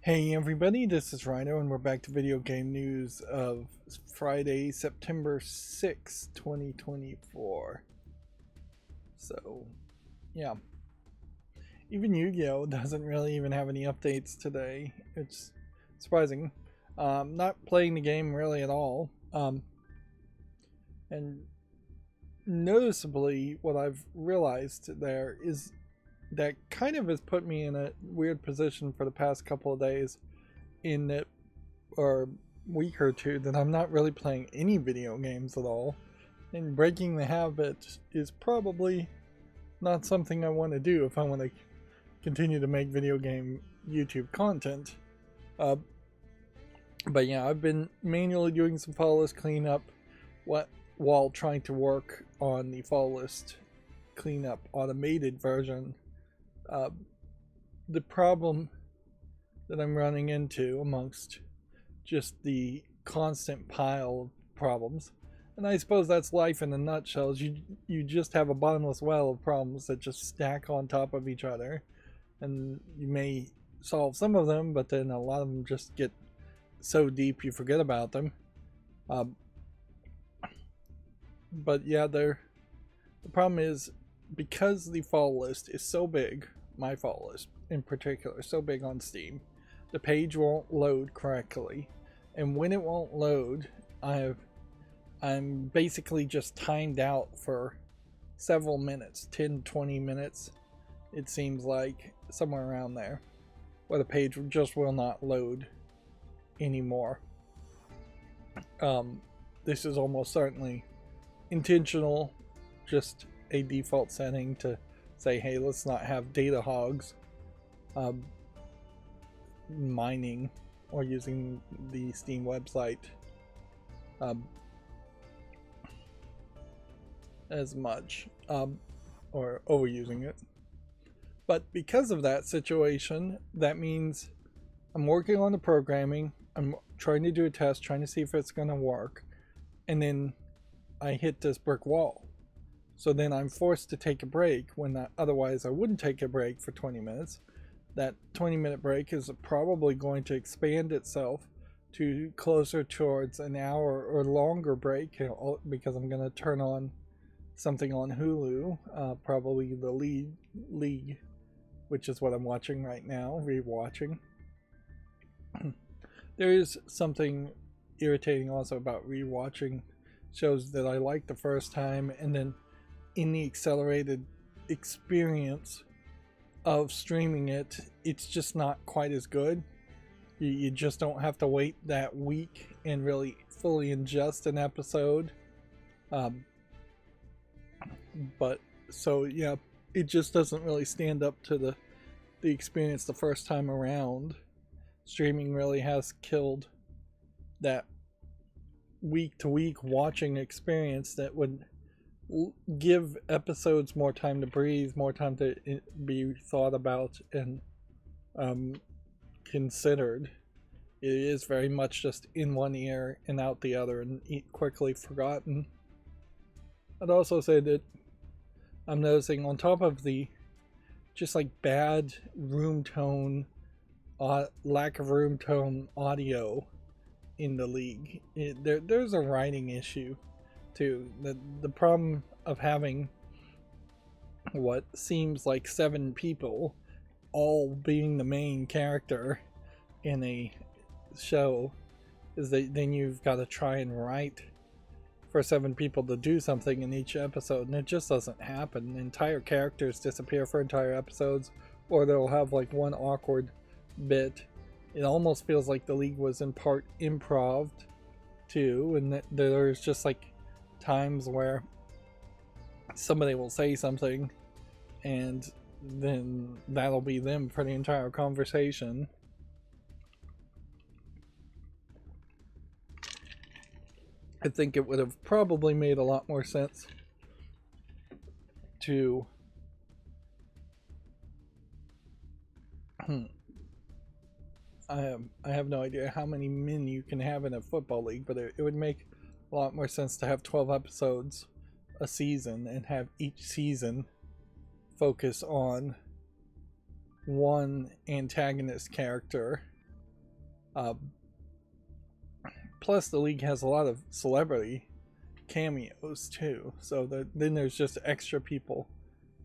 Hey everybody, this is Rydo and we're back to video game news of Friday, September 6th, 2024. So, yeah. Even Yu-Gi-Oh! Doesn't really even have any updates today. It's surprising. Not playing the game really at all. And noticeably, what I've realized there is that kind of has put me in a weird position for the past couple of days in that, or week or two, that I'm not really playing any video games at all, and breaking the habit is probably not something I want to do if I want to continue to make video game YouTube content. But yeah, I've been manually doing some follow list cleanup while trying to work on the follow list cleanup automated version. The problem that I'm running into, amongst just the constant pile of problems, and I suppose that's life in a nutshell, is you just have a bottomless well of problems that just stack on top of each other, and you may solve some of them, but then a lot of them just get so deep you forget about them. But yeah, the problem is, because the follow list is so big, my follow list in particular, so big on Steam, the page won't load correctly, and when it won't load, I'm basically just timed out for several minutes, 10-20 minutes, it seems like, somewhere around there, where the page just will not load anymore. This is almost certainly intentional, just a default setting to say, hey, let's not have data hogs mining or using the Steam website as much, or overusing it. But because of that situation, that means I'm working on the programming, I'm trying to do a test, trying to see if it's going to work, and then I hit this brick wall. So then I'm forced to take a break when otherwise I wouldn't take a break for 20 minutes. That 20-minute break is probably going to expand itself to closer towards an hour or longer break, because I'm going to turn on something on Hulu, probably the League, which is what I'm watching right now, rewatching. There is something irritating also about rewatching shows that I liked the first time, and then in the accelerated experience of streaming it, it's just not quite as good. You just don't have to wait that week and really fully ingest an episode. But so yeah, it just doesn't really stand up to the experience the first time around. Streaming really has killed that week to week watching experience that would give episodes more time to breathe, more time to be thought about and considered. It is very much just in one ear and out the other, and quickly forgotten. I'd also say that I'm noticing, on top of the just like bad room tone, lack of room tone audio in the League, there's a writing issue too. The problem of having what seems like 7 people all being the main character in a show is that then you've got to try and write for 7 people to do something in each episode, and it just doesn't happen. Entire characters disappear for entire episodes, or they'll have like one awkward bit. It almost feels like the League was in part improv too, and there's just like times where somebody will say something and then that'll be them for the entire conversation. I think it would have probably made a lot more sense to I have no idea how many men you can have in a football league, but it would make a lot more sense to have 12 episodes a season and have each season focus on one antagonist character Uh, Plus, the league has a lot of celebrity cameos too, so then there's just extra people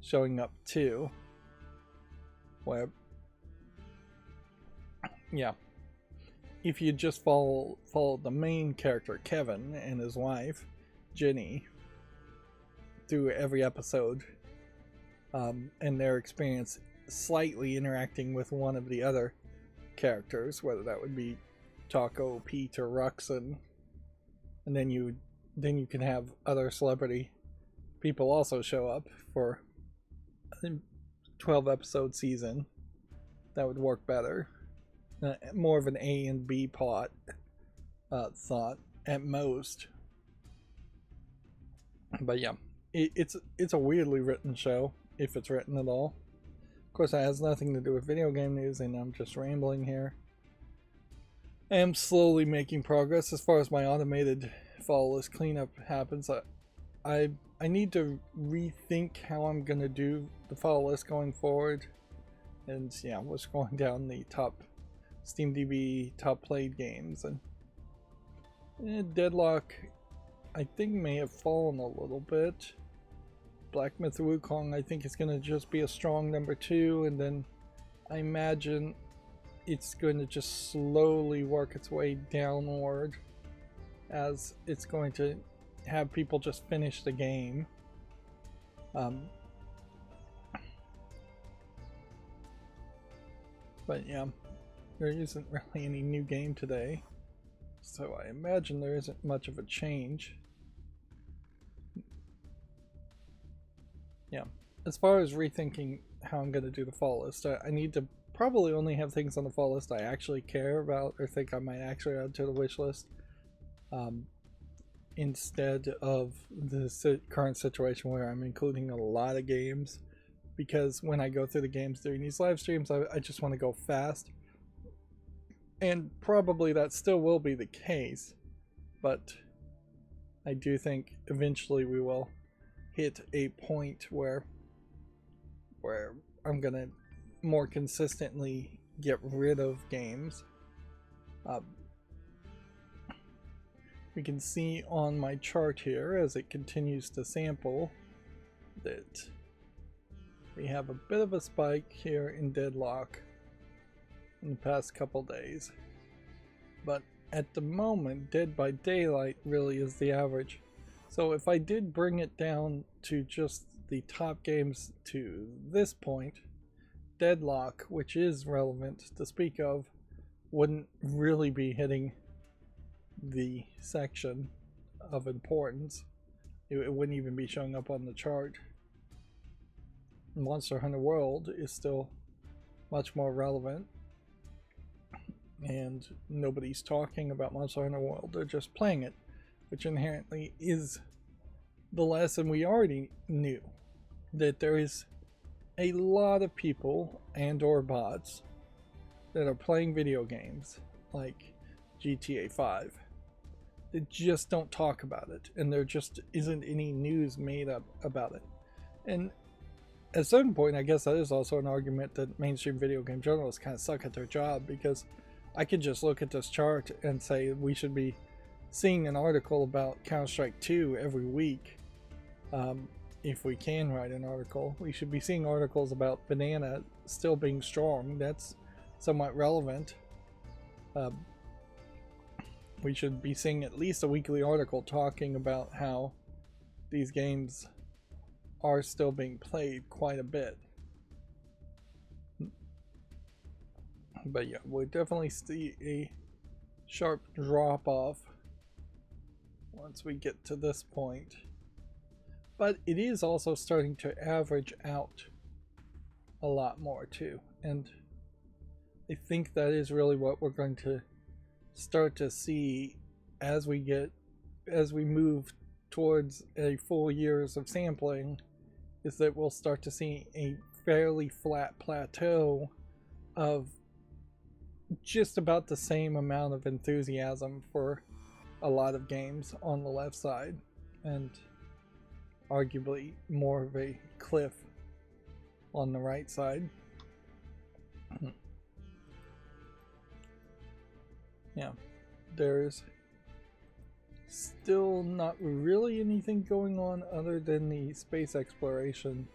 showing up too. Where, yeah, if you just follow the main character Kevin and his wife Jenny through every episode, and their experience slightly interacting with one of the other characters, whether that would be Taco, Pete, or Ruxin, and then you can have other celebrity people also show up for a 12 episode season. That would work better. More of an A and B plot thought at most. But yeah, it's a weirdly written show, if it's written at all. Of course, it has nothing to do with video game news, and I'm just rambling here. I am slowly making progress as far as my automated follow list cleanup happens. I need to rethink how I'm gonna do the follow list going forward, and yeah, we're going down the top SteamDB top played games, and Deadlock I think may have fallen a little bit. Black Myth Wukong I think is gonna just be a strong number 2, and then I imagine it's going to just slowly work its way downward as it's going to have people just finish the game. But yeah, there isn't really any new game today, so I imagine there isn't much of a change. Yeah, as far as rethinking how I'm going to do the fall list, I need to probably only have things on the fall list I actually care about or think I might actually add to the wish list, instead of the current situation where I'm including a lot of games, because when I go through the games during these live streams, I just want to go fast, and probably that still will be the case, but I do think eventually we will hit a point where I'm gonna more consistently get rid of games. We can see on my chart here as it continues to sample that we have a bit of a spike here in Deadlock in the past couple days, but at the moment Dead by Daylight really is the average. So if I did bring it down to just the top games to this point, Deadlock, which is relevant to speak of, wouldn't really be hitting the section of importance. It wouldn't even be showing up on the chart. Monster Hunter World is still much more relevant, and nobody's talking about Monster Hunter World, they're just playing it, which inherently is the lesson we already knew, that there is a lot of people and or bots that are playing video games like GTA 5 that just don't talk about it, and there just isn't any news made up about it. And at a certain point, I guess that is also an argument that mainstream video game journalists kind of suck at their job, because I could just look at this chart and say we should be seeing an article about Counter-Strike 2 every week. If we can write an article, we should be seeing articles about Banana still being strong. That's somewhat relevant. We should be seeing at least a weekly article talking about how these games are still being played quite a bit. But yeah, we'll definitely see a sharp drop off once we get to this point. But it is also starting to average out a lot more too, and I think that is really what we're going to start to see as we move towards a full years of sampling, is that we'll start to see a fairly flat plateau of just about the same amount of enthusiasm for a lot of games on the left side, and arguably more of a cliff on the right side. yeah, there's still not really anything going on other than the space exploration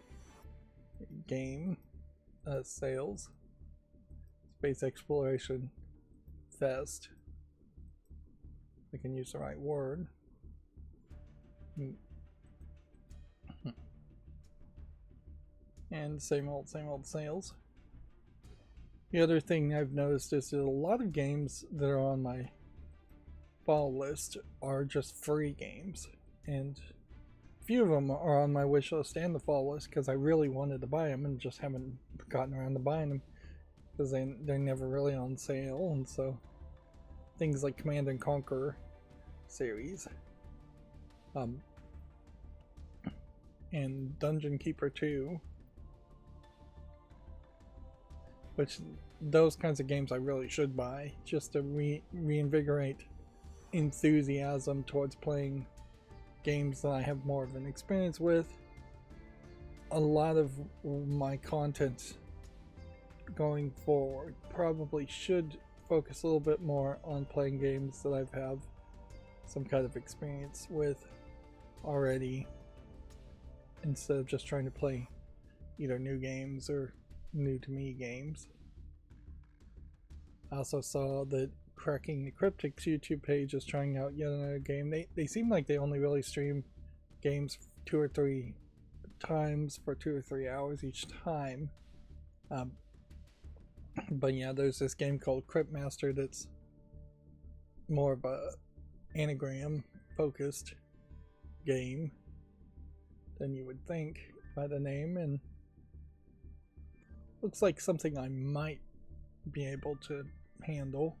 game sales. Space exploration fest. I can use the right word. And same old sales. The other thing I've noticed is that a lot of games that are on my follow list are just free games, and a few of them are on my wish list and the follow list because I really wanted to buy them and just haven't gotten around to buying them because they're never really on sale. And so things like Command and Conquer series, and Dungeon Keeper 2, which those kinds of games I really should buy just to reinvigorate enthusiasm towards playing games that I have more of an experience with. A lot of my content going forward probably should focus a little bit more on playing games that I've have some kind of experience with already, instead of just trying to play either new games or new to me games. I also saw that Cracking the Cryptic's YouTube page is trying out yet another game. They seem like they only really stream games 2 or 3 times for 2 or 3 hours each time. But yeah, there's this game called Cryptmaster that's more of a anagram focused game than you would think by the name, and looks like something I might be able to handle.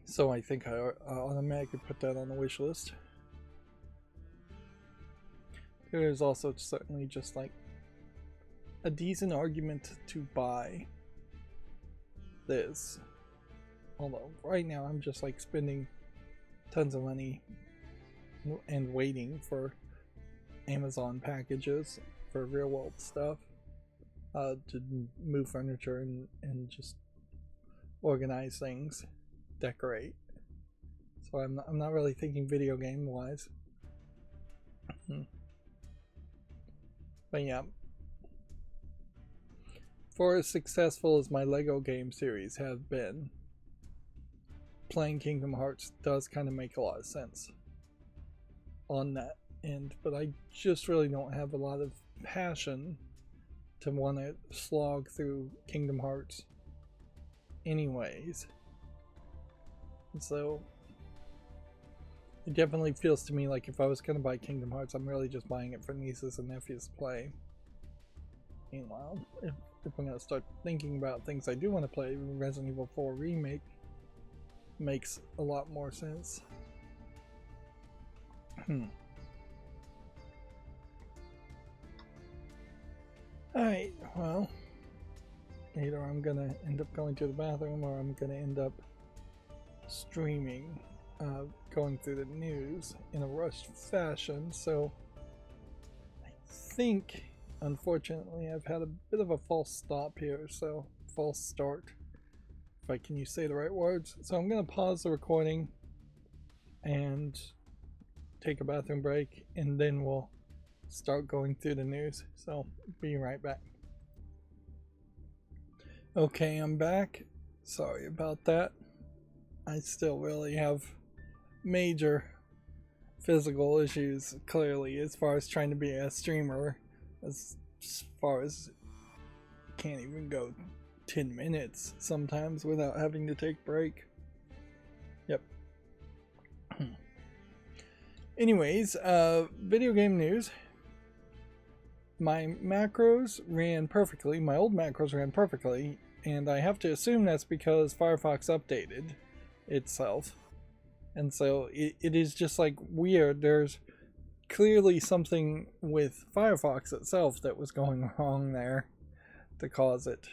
So I think I automatically put that on the wish list. There's also certainly just like a decent argument to buy this, although right now I'm just like spending tons of money and waiting for Amazon packages for real world stuff, to move furniture and just organize things, decorate. So I'm not really thinking video game wise. But yeah, for as successful as my Lego game series have been, playing Kingdom Hearts does kind of make a lot of sense on that end, but I just really don't have a lot of passion to want to slog through Kingdom Hearts anyways. And so it definitely feels to me like if I was going to buy Kingdom Hearts, I'm really just buying it for nieces and nephews to play. Meanwhile, if I'm going to start thinking about things I do want to play, Resident Evil 4 Remake makes a lot more sense. Alright, well, either I'm gonna end up going to the bathroom or I'm gonna end up streaming, going through the news in a rushed fashion. So I think, unfortunately, I've had a bit of a false stop here, so false start, if I can say the right words. So I'm gonna pause the recording and take a bathroom break, and then we'll start going through the news. So be right back. Okay, I'm back. Sorry about that. I still really have major physical issues, clearly, as far as trying to be a streamer, as far as can't even go 10 minutes sometimes without having to take a break. Yep. Anyways, video game news. My macros ran perfectly, my old macros ran perfectly, and I have to assume that's because Firefox updated itself. And so it is just like weird. There's clearly something with Firefox itself that was going wrong there to cause it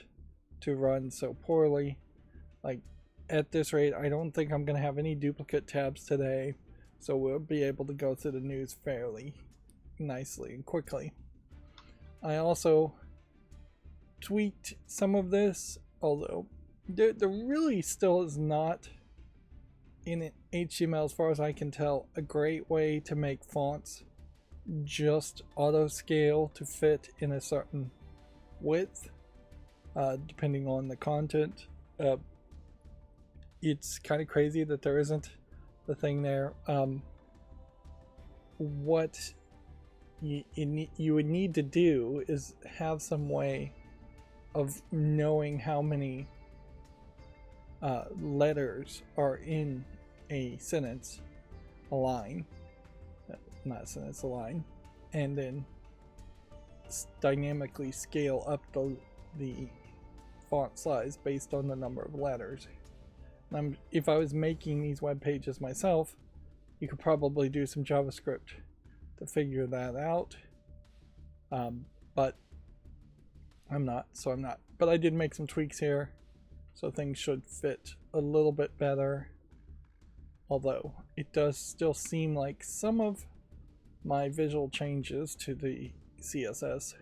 to run so poorly. Like, at this rate, I don't think I'm going to have any duplicate tabs today, so we'll be able to go through the news fairly nicely and quickly. I also tweaked some of this although there really still is not, in HTML as far as I can tell, a great way to make fonts just auto scale to fit in a certain width, depending on the content. It's kind of crazy that there isn't the thing there. What you would need to do is have some way of knowing how many letters are in a sentence, a line, not a sentence, a line, and then dynamically scale up the font size based on the number of letters. If I was making these web pages myself, you could probably do some JavaScript to figure that out, but I'm not, so I'm not. But I did make some tweaks here, so things should fit a little bit better, although it does still seem like some of my visual changes to the CSS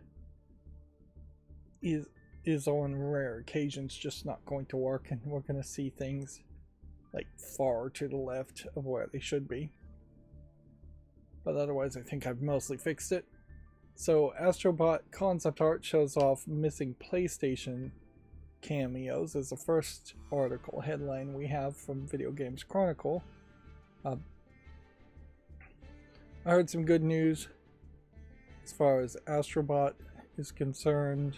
is on rare occasions just not going to work, and we're going to see things like far to the left of where they should be. But otherwise I think I've mostly fixed it. So Astrobot concept art shows off missing PlayStation cameos is the first article headline we have from Video Games Chronicle. I heard some good news as far as Astrobot is concerned,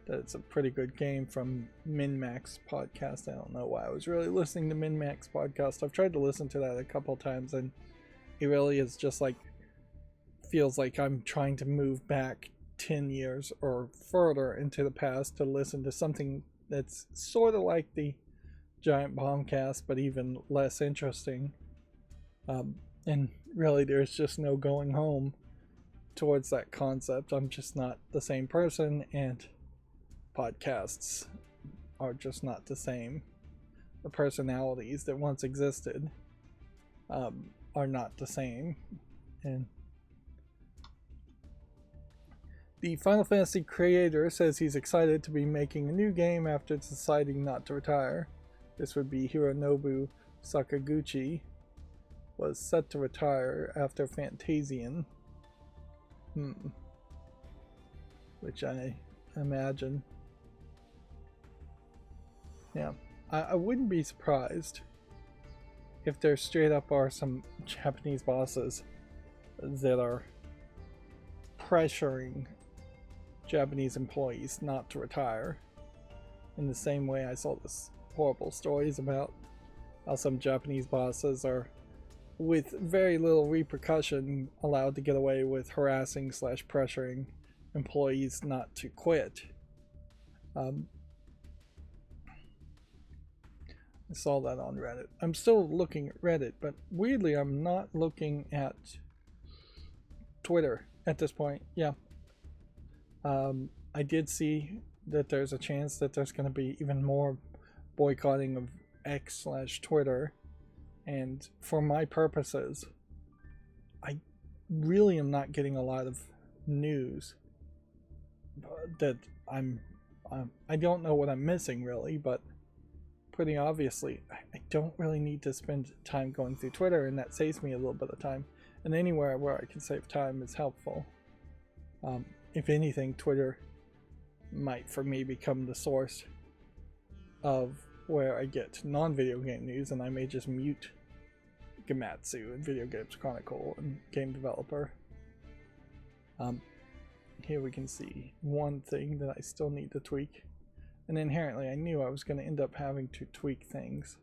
that it's a pretty good game from MinMax podcast. I don't know why I was really listening to MinMax podcast. I've tried to listen to that a couple times, and it really is just like, feels like I'm trying to move back 10 years or further into the past to listen to something that's sort of like the Giant Bombcast, but even less interesting. And really there's just no going home towards that concept. I'm just not the same person, and podcasts are just not the same. The personalities that once existed are not the same. And the Final Fantasy creator says he's excited to be making a new game after deciding not to retire. This would be Hironobu Sakaguchi, was set to retire after Fantasian. Which I imagine. Yeah, I wouldn't be surprised if there straight up are some Japanese bosses that are pressuring Japanese employees not to retire. In the same way I saw this horrible stories about how some Japanese bosses are, with very little repercussion, allowed to get away with harassing / pressuring employees not to quit. I saw that on Reddit. I'm still looking at Reddit, but weirdly I'm not looking at Twitter at this point. Yeah. I did see that there's a chance that there's going to be even more boycotting of X / Twitter, and for my purposes, I really am not getting a lot of news that I don't know what I'm missing really, but pretty obviously I don't really need to spend time going through Twitter, and that saves me a little bit of time, and anywhere where I can save time is helpful. If anything, Twitter might for me become the source of where I get non-video game news, and I may just mute Gamatsu and Video Games Chronicle and Game Developer. Here we can see one thing that I still need to tweak, and inherently I knew I was going to end up having to tweak things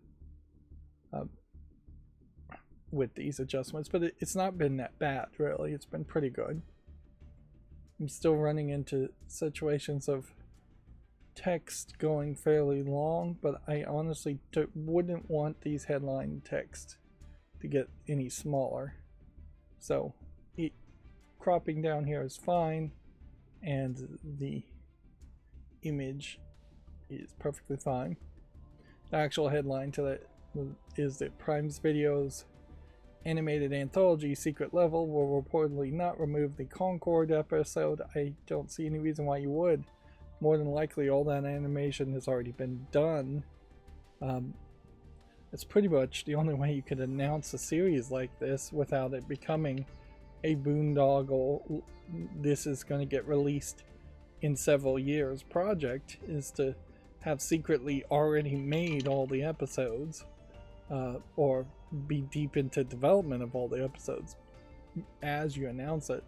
with these adjustments, but it's not been that bad really. It's been pretty good. I'm still running into situations of text going fairly long, but I honestly wouldn't want these headline text to get any smaller. So cropping down here is fine, and the image is perfectly fine. The actual headline to that is that Prime's Video's animated anthology Secret Level will reportedly not remove the Concord episode. I don't see any reason why you would. more than likely all that animation has already been done. It's pretty much the only way you could announce a series like this without it becoming a boondoggle, this is going to get released in several years project, is to have secretly already made all the episodes, or be deep into development of all the episodes as you announce it.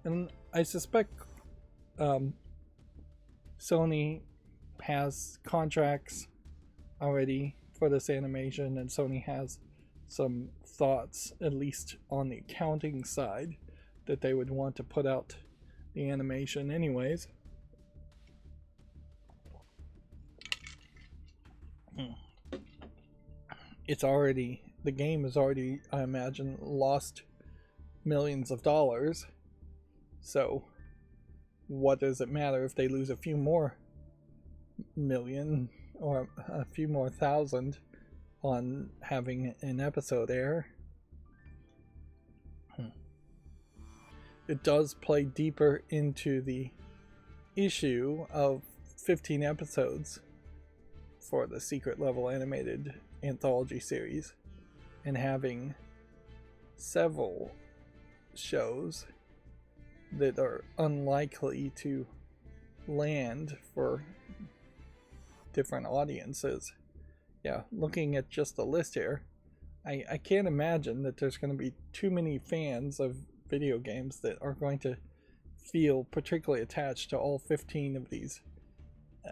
And I suspect Sony has contracts already for this animation, and Sony has some thoughts, at least on the accounting side, that they would want to put out the animation anyways. It's already, the game has already, I imagine, lost millions of dollars. So what does it matter if they lose a few more million or a few more thousand on having an episode air? It does play deeper into the issue of 15 episodes for the secret level animated anthology series, and having several shows that are unlikely to land for different audiences. Yeah, looking at just the list here, I can't imagine that there's going to be too many fans of video games that are going to feel particularly attached to all 15 of these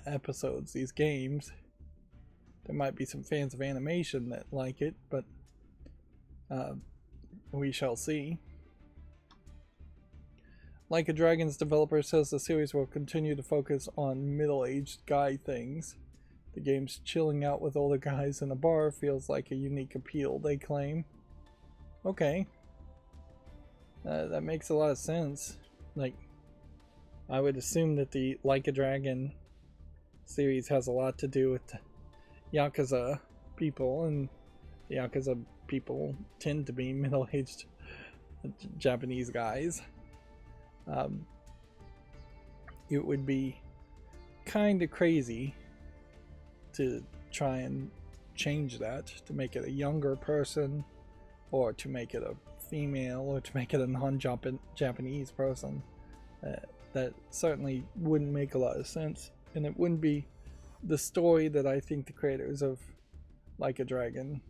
episodes, these games. There might be some fans of animation that like it, but we shall see. Like a Dragon's developer says the series will continue to focus on middle-aged guy things. The game's chilling out with older guys in a bar feels like a unique appeal, they claim. Okay. That makes a lot of sense. Like, I would assume that the Like a Dragon series has a lot to do with Yakuza people, and the Yakuza people tend to be middle-aged Japanese guys. It would be kind of crazy to try and change that, to make it a younger person, or to make it a female, or to make it a non-Japanese person. That certainly wouldn't make a lot of sense, and it wouldn't be the story that I think the creators of Like a Dragon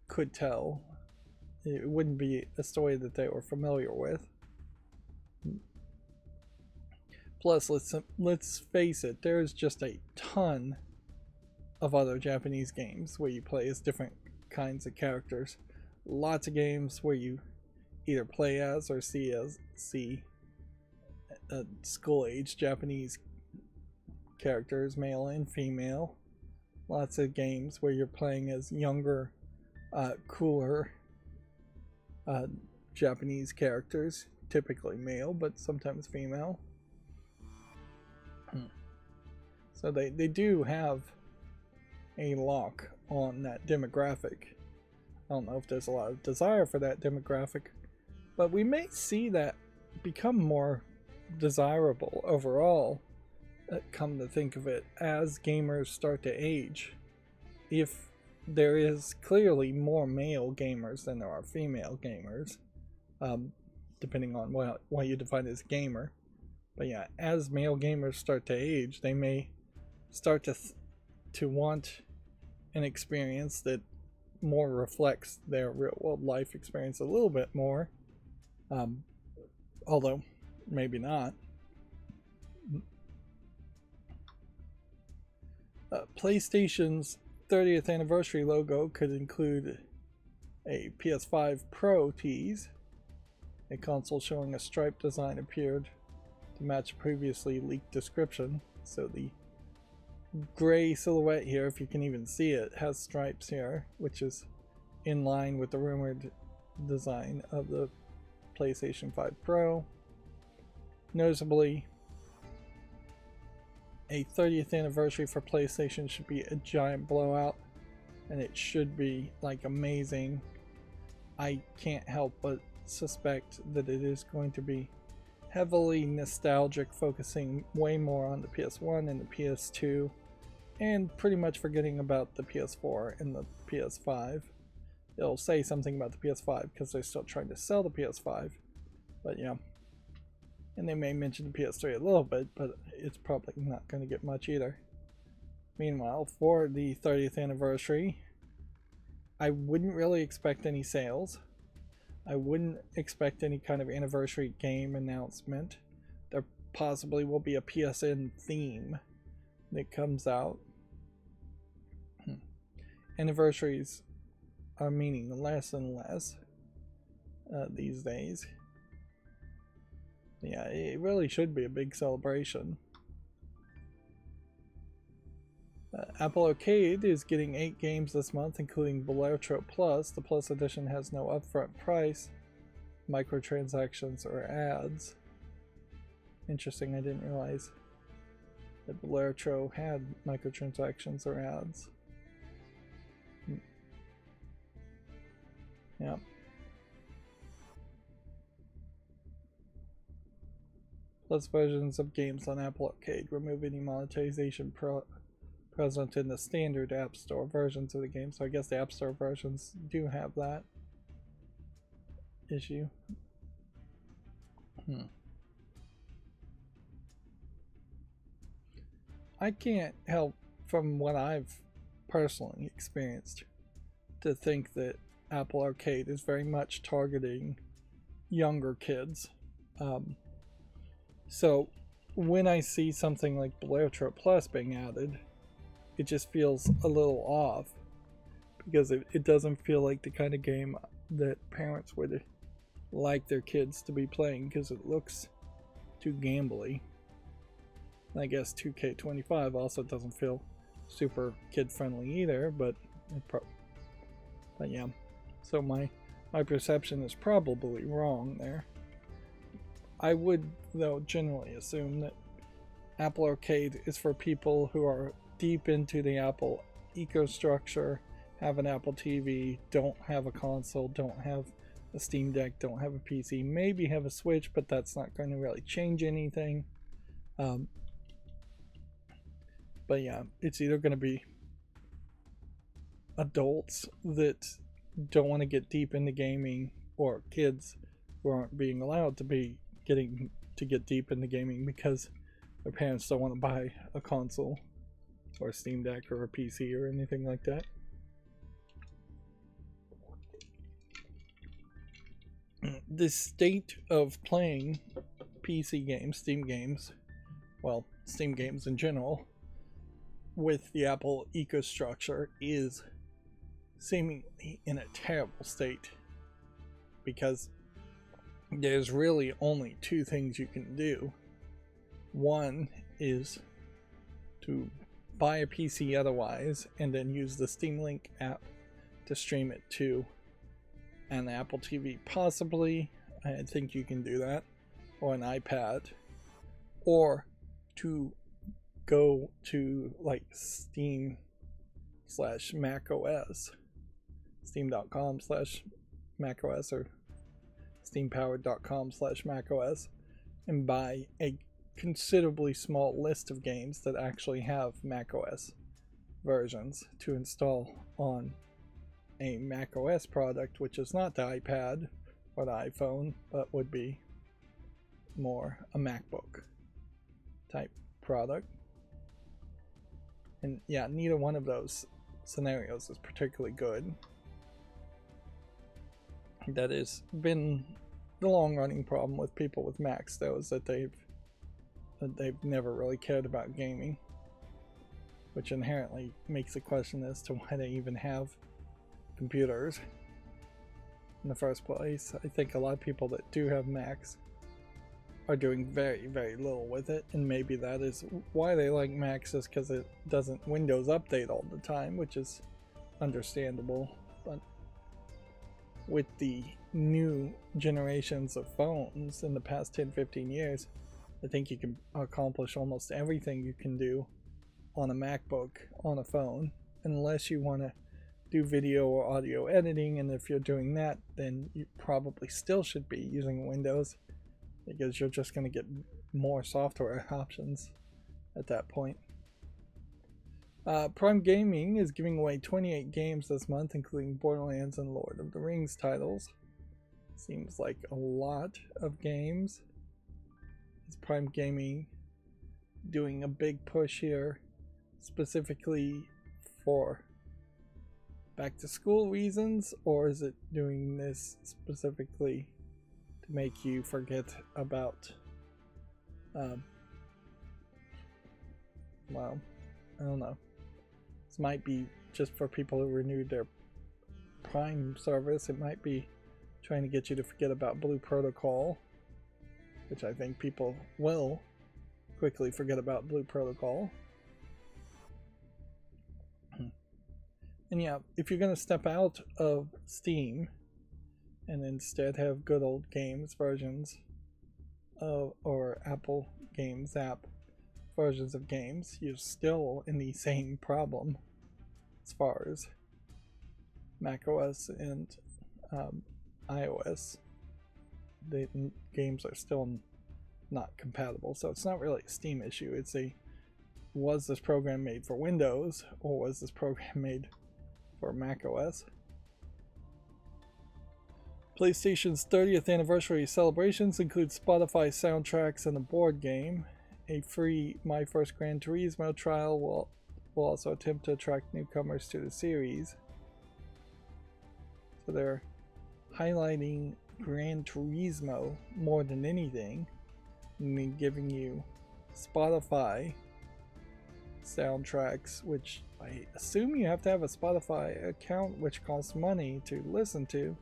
could tell. It wouldn't be a story that they were familiar with. Plus, let's face it, there's just a ton of other Japanese games where you play as different kinds of characters. Lots of games where you either play as or see school-age Japanese characters, male and female. Lots of games where you're playing as younger, cooler Japanese characters, typically male, but sometimes female. So they do have a lock on that demographic. I don't know if there's a lot of desire for that demographic, but we may see that become more desirable overall, come to think of it, as gamers start to age. If there is clearly more male gamers than there are female gamers, depending on what you define as gamer. But yeah, as male gamers start to age, they may start to want an experience that more reflects their real world life experience a little bit more, although maybe not. PlayStation's 30th anniversary logo could include a PS5 Pro tease. A console showing a stripe design appeared to match previously leaked description. So the gray silhouette here, if you can even see it, has stripes here, which is in line with the rumored design of the PlayStation 5 Pro. Noticeably, a 30th anniversary for PlayStation should be a giant blowout, and it should be like amazing. I can't help but suspect that it is going to be heavily nostalgic, focusing way more on the PS1 and the PS2, and pretty much forgetting about the PS4 and the PS5. They'll say something about the PS5 because they're still trying to sell the PS5, but yeah. And they may mention the PS3 a little bit, but it's probably not going to get much either. Meanwhile, for the 30th anniversary, I wouldn't really expect any sales. I wouldn't expect any kind of anniversary game announcement. There possibly will be a PSN theme that comes out. Anniversaries are meaning less and less these days. Yeah, it really should be a big celebration. Apple Arcade is getting 8 games this month, including Bolero Plus. The Plus edition has no upfront price, microtransactions, or ads. Interesting, I didn't realize that Bolero had microtransactions or ads. Yeah. Plus versions of games on Apple Arcade remove any monetization present in the standard App Store versions of the game. So I guess the App Store versions do have that issue. I can't help, from what I've personally experienced, to think that Apple Arcade is very much targeting younger kids. So when I see something like Bolero Plus being added, it just feels a little off, because it doesn't feel like the kind of game that parents would like their kids to be playing, because it looks too gambly. I guess 2K25 also doesn't feel super kid friendly either, but yeah. So my perception is probably wrong there. I would, though, generally assume that Apple Arcade is for people who are deep into the Apple ecostructure, have an Apple TV, don't have a console, don't have a Steam Deck, don't have a PC, maybe have a Switch, but that's not going to really change anything. But yeah, it's either going to be adults that don't want to get deep into gaming, or kids who aren't being allowed to get deep into gaming because their parents don't want to buy a console or a Steam Deck or a PC or anything like that. The state of playing PC games, Steam games, well, Steam games in general, with the Apple ecostructure is seemingly in a terrible state, because there's really only 2 things you can do. One is to buy a PC otherwise, and then use the Steam Link app to stream it to an Apple TV, possibly. I think you can do that, or an iPad, or to go to like Steam/macOS, steam.com/macOS, or steampowered.com/macOS, and buy a considerably small list of games that actually have macOS versions to install on a macOS product, which is not the iPad or the iPhone, but would be more a MacBook type product. And yeah, neither one of those scenarios is particularly good. That has been the long-running problem with people with Macs, though, is that they've never really cared about gaming, which inherently makes a question as to why they even have computers in the first place. I think a lot of people that do have Macs are doing very, very little with it, and maybe that is why they like Macs, is because it doesn't Windows update all the time, which is understandable. But with the new generations of phones in the past 10-15 years, I think you can accomplish almost everything you can do on a MacBook on a phone, unless you want to do video or audio editing, and if you're doing that, then you probably still should be using Windows. because you're just going to get more software options at that point. Prime Gaming is giving away 28 games this month, including Borderlands and Lord of the Rings titles. Seems like a lot of games. Is Prime Gaming doing a big push here specifically for back to school reasons, or is it doing this specifically to make you forget about well, I don't know. This might be just for people who renewed their Prime service. It might be trying to get you to forget about Blue Protocol, which I think people will quickly forget about Blue Protocol. And yeah, if you're going to step out of Steam and instead have good old games versions of, or Apple Games app versions of games, you're still in the same problem as far as macOS and iOS. The games are still not compatible, so it's not really a Steam issue. It's a, was this program made for Windows, or was this program made for macOS? PlayStation's 30th anniversary celebrations include Spotify soundtracks and a board game. A free My First Gran Turismo trial will also attempt to attract newcomers to the series. So they're highlighting Gran Turismo more than anything, and then giving you Spotify soundtracks, which I assume you have to have a Spotify account, which costs money to listen to,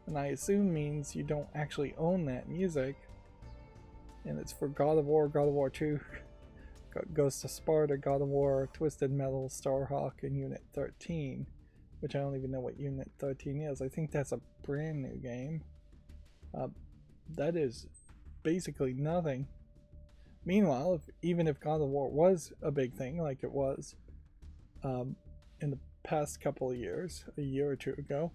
and I assume means you don't actually own that music. And it's for God of War, God of War 2, Ghost of Sparta, God of War, Twisted Metal, Starhawk, and Unit 13, which I don't even know what Unit 13 is. I think that's a brand new game. That is basically nothing. Meanwhile, even if God of War was a big thing, like it was in the past couple of years, a year or two ago,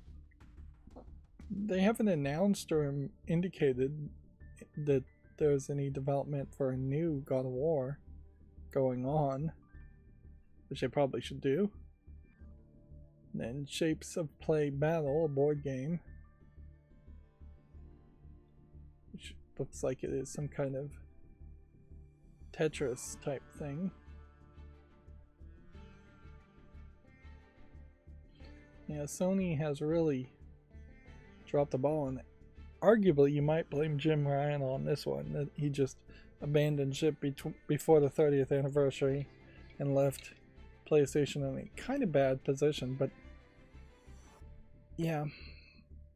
they haven't announced or indicated that there's any development for a new God of War going on, which they probably should do. And then Shapes of Play Battle, a board game, which looks like it is some kind of Tetris type thing. Yeah, Sony has really dropped the ball, and arguably you might blame Jim Ryan on this one, that he just abandoned ship before the 30th anniversary and left PlayStation in a kind of bad position. But yeah,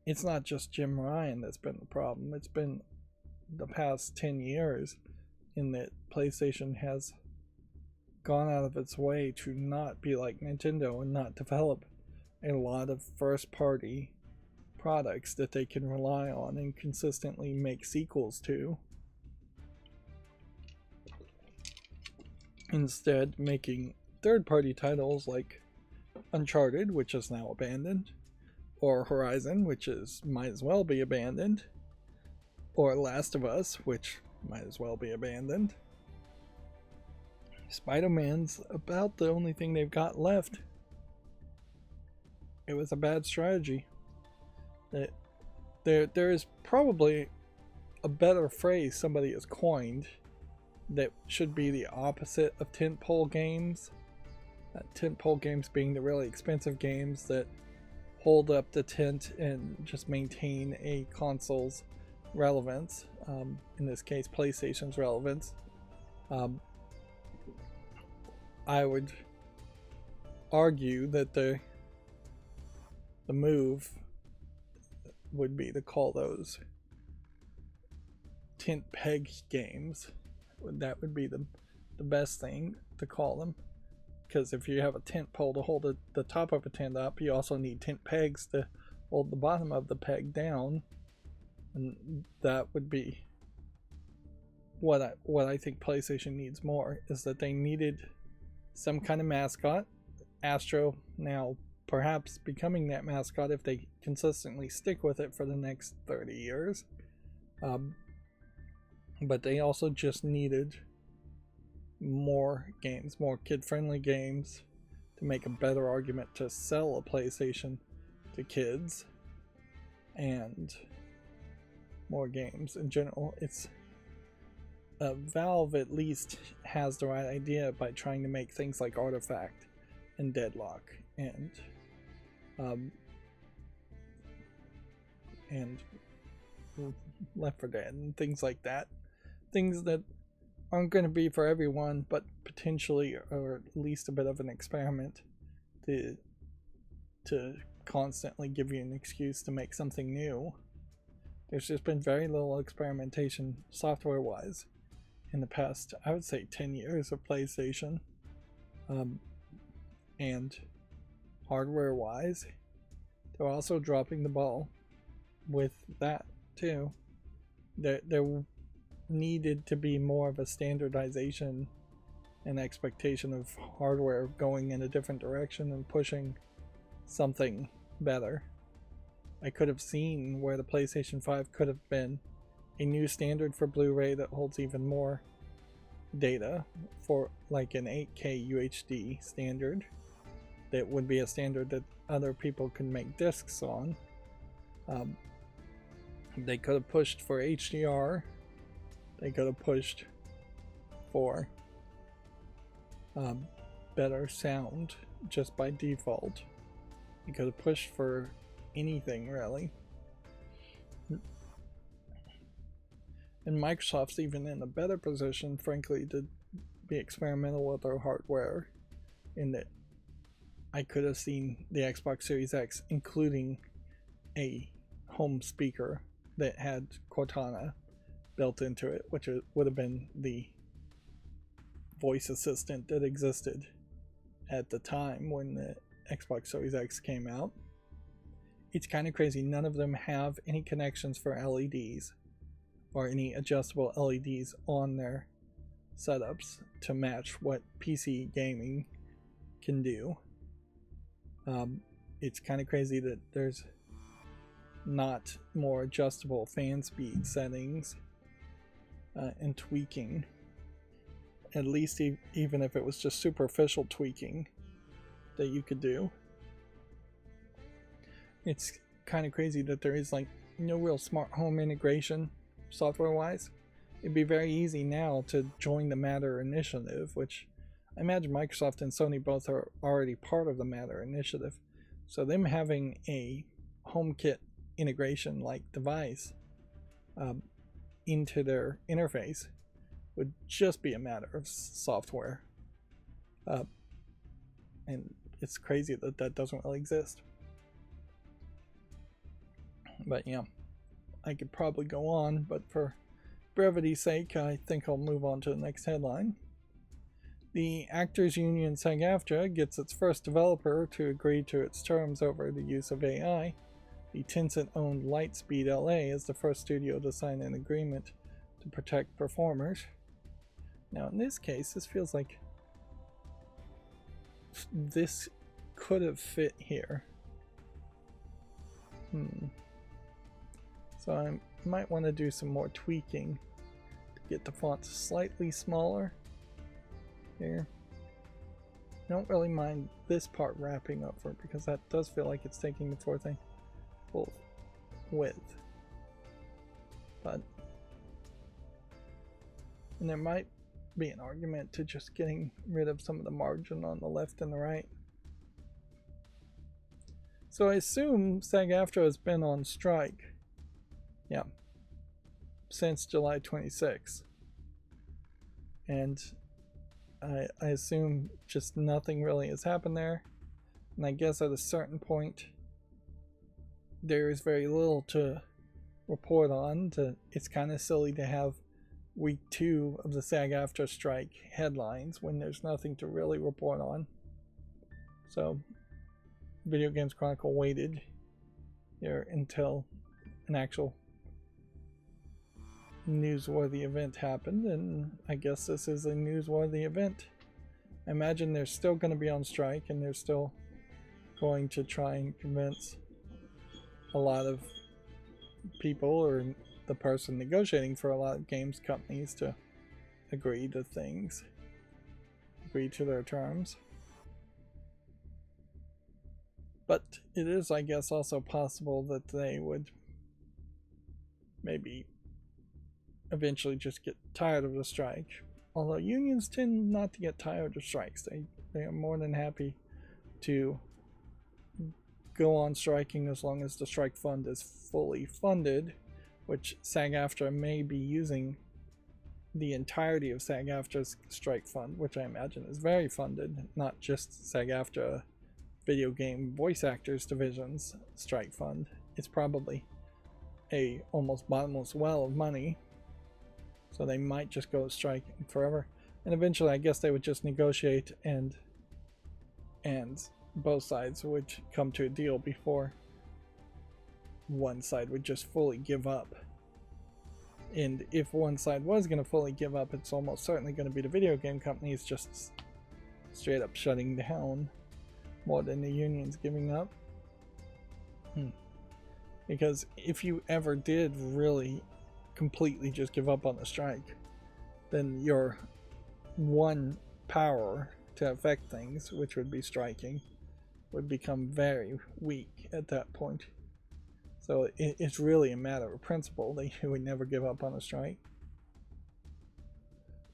it's not just Jim Ryan that's been the problem. It's been the past 10 years in that PlayStation has gone out of its way to not be like Nintendo and not develop a lot of first-party products that they can rely on and consistently make sequels to. Instead, making third-party titles like Uncharted, which is now abandoned, or Horizon, which might as well be abandoned, or Last of Us, which might as well be abandoned. Spider-Man's about the only thing they've got left. It was a bad strategy. There is probably a better phrase somebody has coined that should be the opposite of tentpole games. Tentpole games being the really expensive games that hold up the tent and just maintain a console's relevance. In this case, PlayStation's relevance. I would argue that the move would be to call those tent peg games. That would be the best thing to call them, because if you have a tent pole to hold the top of a tent up, you also need tent pegs to hold the bottom of the peg down, and that would be what I think PlayStation needs more, is that they needed some kind of mascot. Astro now perhaps becoming that mascot if they consistently stick with it for the next 30 years. but they also just needed more games, more kid-friendly games, to make a better argument to sell a PlayStation to kids, and more games in general. It's Valve at least has the right idea by trying to make things like Artifact and Deadlock and Left 4 Dead and things like that. Things that aren't going to be for everyone, but potentially, or at least a bit of an experiment to constantly give you an excuse to make something new. There's just been very little experimentation software-wise in the past, I would say, 10 years of PlayStation. And hardware-wise, they're also dropping the ball with that too. There needed to be more of a standardization and expectation of hardware going in a different direction and pushing something better. I could have seen where the PlayStation 5 could have been a new standard for Blu-ray that holds even more data, for like an 8K UHD standard that would be a standard that other people can make discs on. They could have pushed for HDR. They could have pushed for better sound just by default. They could have pushed for anything, really. And Microsoft's even in a better position, frankly, to be experimental with their hardware, in that I could have seen the Xbox Series X including a home speaker that had Cortana built into it, which would have been the voice assistant that existed at the time when the Xbox Series X came out. It's kind of crazy. None of them have any connections for LEDs or any adjustable LEDs on their setups to match what PC gaming can do. It's kind of crazy that there's not more adjustable fan speed settings and tweaking, at least even if it was just superficial tweaking that you could do. It's kind of crazy that there is like no real smart home integration software wise. It'd be very easy now to join the Matter initiative, which I imagine Microsoft and Sony both are already part of the Matter initiative. So them having a HomeKit integration like device into their interface would just be a matter of software. And it's crazy that that doesn't really exist. But yeah, I could probably go on, but for brevity's sake, I think I'll move on to the next headline. The Actors Union SAG-AFTRA gets its first developer to agree to its terms over the use of AI. The Tencent-owned Lightspeed LA is the first studio to sign an agreement to protect performers. Now in this case, this feels like this could have fit here. So I might want to do some more tweaking to get the font slightly smaller here. I don't really mind this part wrapping over because that does feel like it's taking the full width. And there might be an argument to just getting rid of some of the margin on the left and the right. So I assume SAG-AFTRA has been on strike, yeah, since July 26th. And I assume just nothing really has happened there. And I guess at a certain point, there is very little to report on. It's kind of silly to have week 2 of the SAG-AFTRA strike headlines when there's nothing to really report on. So Video Games Chronicle waited here until an actual newsworthy event happened, and I guess this is a newsworthy event. I imagine they're still going to be on strike, and they're still going to try and convince a lot of people, or the person negotiating for a lot of games companies to agree to things, agree to their terms. But it is, I guess, also possible that they would maybe eventually just get tired of the strike. Although unions tend not to get tired of strikes. They are more than happy to go on striking as long as the strike fund is fully funded, which SAG-AFTRA may be using the entirety of SAG-AFTRA's strike fund, which I imagine is very funded, not just SAG-AFTRA video game voice actors division's strike fund. It's probably a almost bottomless well of money, so they might just go striking forever, and eventually I guess they would just negotiate and both sides would come to a deal before one side would just fully give up. And if one side was going to fully give up, it's almost certainly going to be the video game companies just straight up shutting down more than the unions giving up. Because if you ever did really completely just give up on the strike, then your one power to affect things, which would be striking, would become very weak at that point. So it's really a matter of principle. They would never give up on a strike.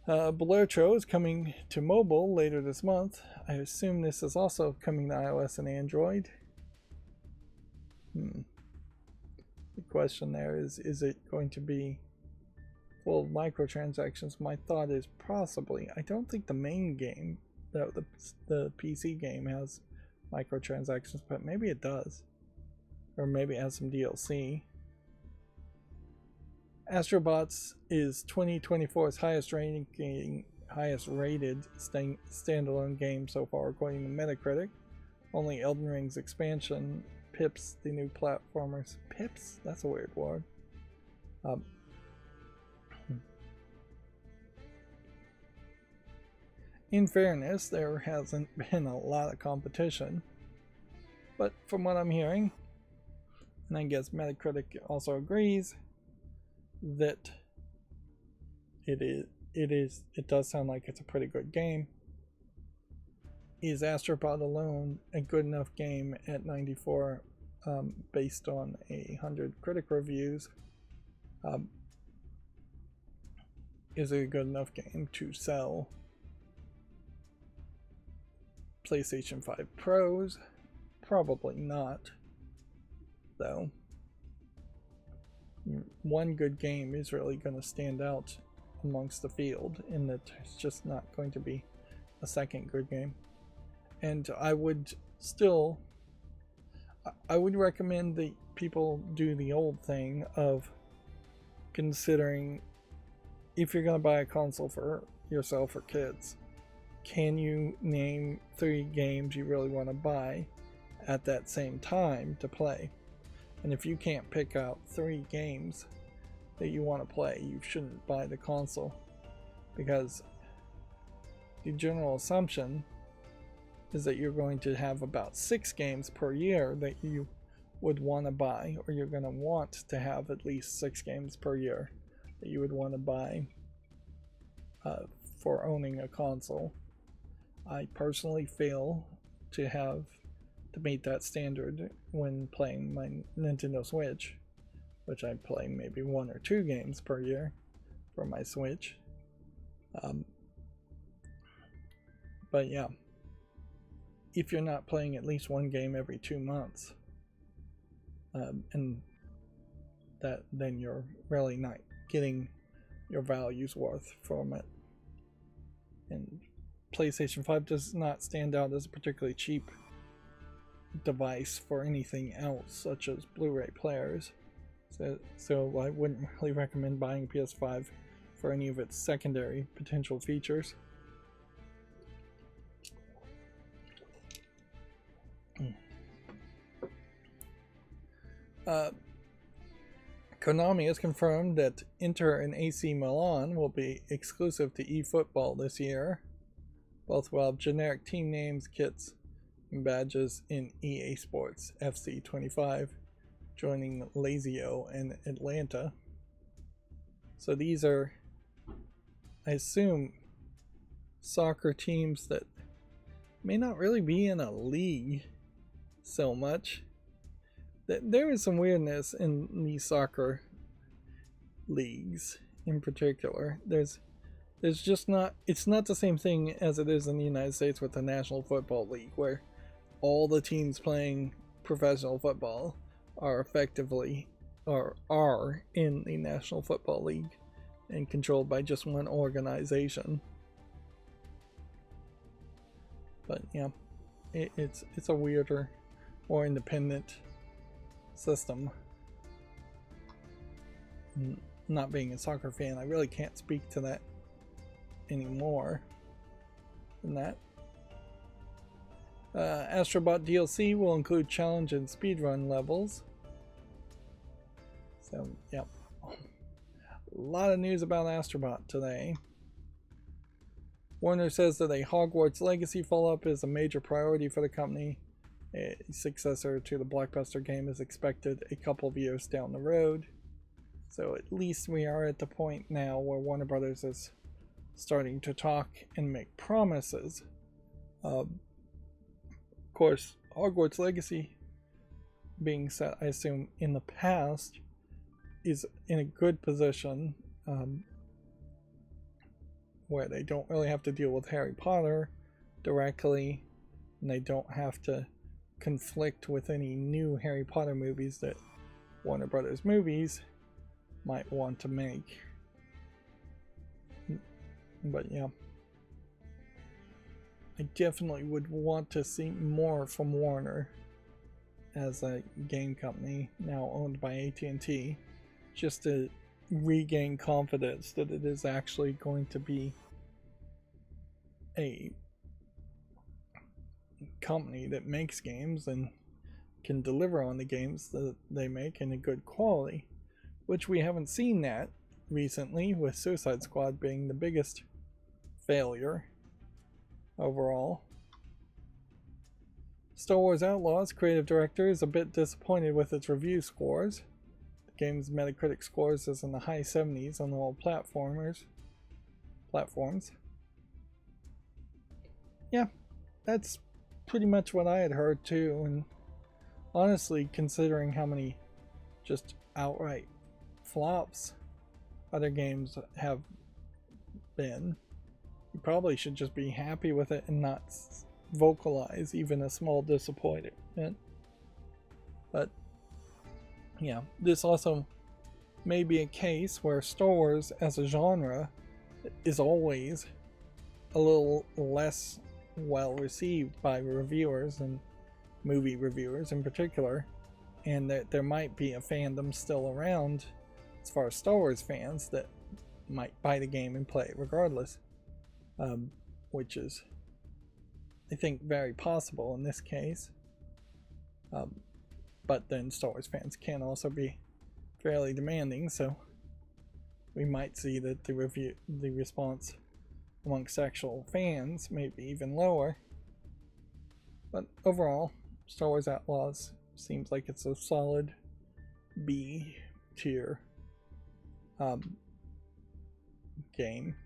Blurtro is coming to mobile later this month. I assume this is also coming to iOS and Android. The question there is it going to be full of microtransactions? My thought is possibly. I don't think the main game, the PC game, has microtransactions, but maybe it does. Or maybe it has some DLC. Astrobots is 2024's highest rated standalone game so far, according to Metacritic. Only Elden Ring's expansion, Pips, the new platformers. Pips? That's a weird word. In fairness, there hasn't been a lot of competition, but from what I'm hearing, and I guess Metacritic also agrees, that it does sound like it's a pretty good game. Is Astrobot alone a good enough game at 94 based on 100 critic reviews? Is it a good enough game to sell PlayStation 5 Pros? Probably not, though. One good game is really going to stand out amongst the field, in that there's just not going to be a second good game. And I would recommend that people do the old thing of considering, if you're going to buy a console for yourself or kids, can you name 3 games you really want to buy at that same time to play? And if you can't pick out 3 games that you want to play, you shouldn't buy the console, because the general assumption is that you're going to have about 6 games per year that you would want to buy, or you're going to want to have at least 6 games per year that you would want to buy for owning a console. I personally fail to meet that standard when playing my Nintendo Switch, which I play maybe 1 or 2 games per year for my Switch. But yeah, if you're not playing at least 1 game every 2 months, and then you're really not getting your value's worth from it. And PlayStation 5 does not stand out as a particularly cheap device for anything else, such as Blu-ray players. So I wouldn't really recommend buying a PS5 for any of its secondary potential features. Konami has confirmed that Inter and AC Milan will be exclusive to eFootball this year. Both will have generic team names, kits, and badges in EA Sports FC 25, joining Lazio and Atlanta. So these are, I assume, soccer teams that may not really be in a league so much. There is some weirdness in these soccer leagues in particular. There's just not, it's not the same thing as it is in the United States with the National Football League, where all the teams playing professional football are effectively, or are in the National Football League and controlled by just one organization. But yeah, it's a weirder, more independent system. Not being a soccer fan, I really can't speak to that anymore than that. Astrobot DLC will include challenge and speedrun levels. So, yep. A lot of news about Astrobot today. Warner says that a Hogwarts Legacy follow-up is a major priority for the company. A successor to the blockbuster game is expected a couple of years down the road. So at least we are at the point now where Warner Brothers is starting to talk and make promises. Of course, Hogwarts Legacy being set, I assume, in the past, is in a good position where they don't really have to deal with Harry Potter directly, and they don't have to conflict with any new Harry Potter movies that Warner Brothers Movies might want to make. But yeah, I definitely would want to see more from Warner as a game company now owned by AT&T, just to regain confidence that it is actually going to be a company that makes games and can deliver on the games that they make in a good quality, which we haven't seen that recently, with Suicide Squad being the biggest failure overall. Star Wars Outlaws creative director is a bit disappointed with its review scores. The game's Metacritic scores is in the high 70s on all platforms. Yeah, that's pretty much what I had heard too, and honestly, considering how many just outright flops other games have been, you probably should just be happy with it and not vocalize even a small disappointment. But yeah, this also may be a case where Star Wars as a genre is always a little less well received by reviewers, and movie reviewers in particular, and that there might be a fandom still around as far as Star Wars fans that might buy the game and play it regardless, which is, I think, very possible in this case. But then Star Wars fans can also be fairly demanding, so we might see that the response amongst actual fans may be even lower. But overall, Star Wars Outlaws seems like it's a solid B tier game,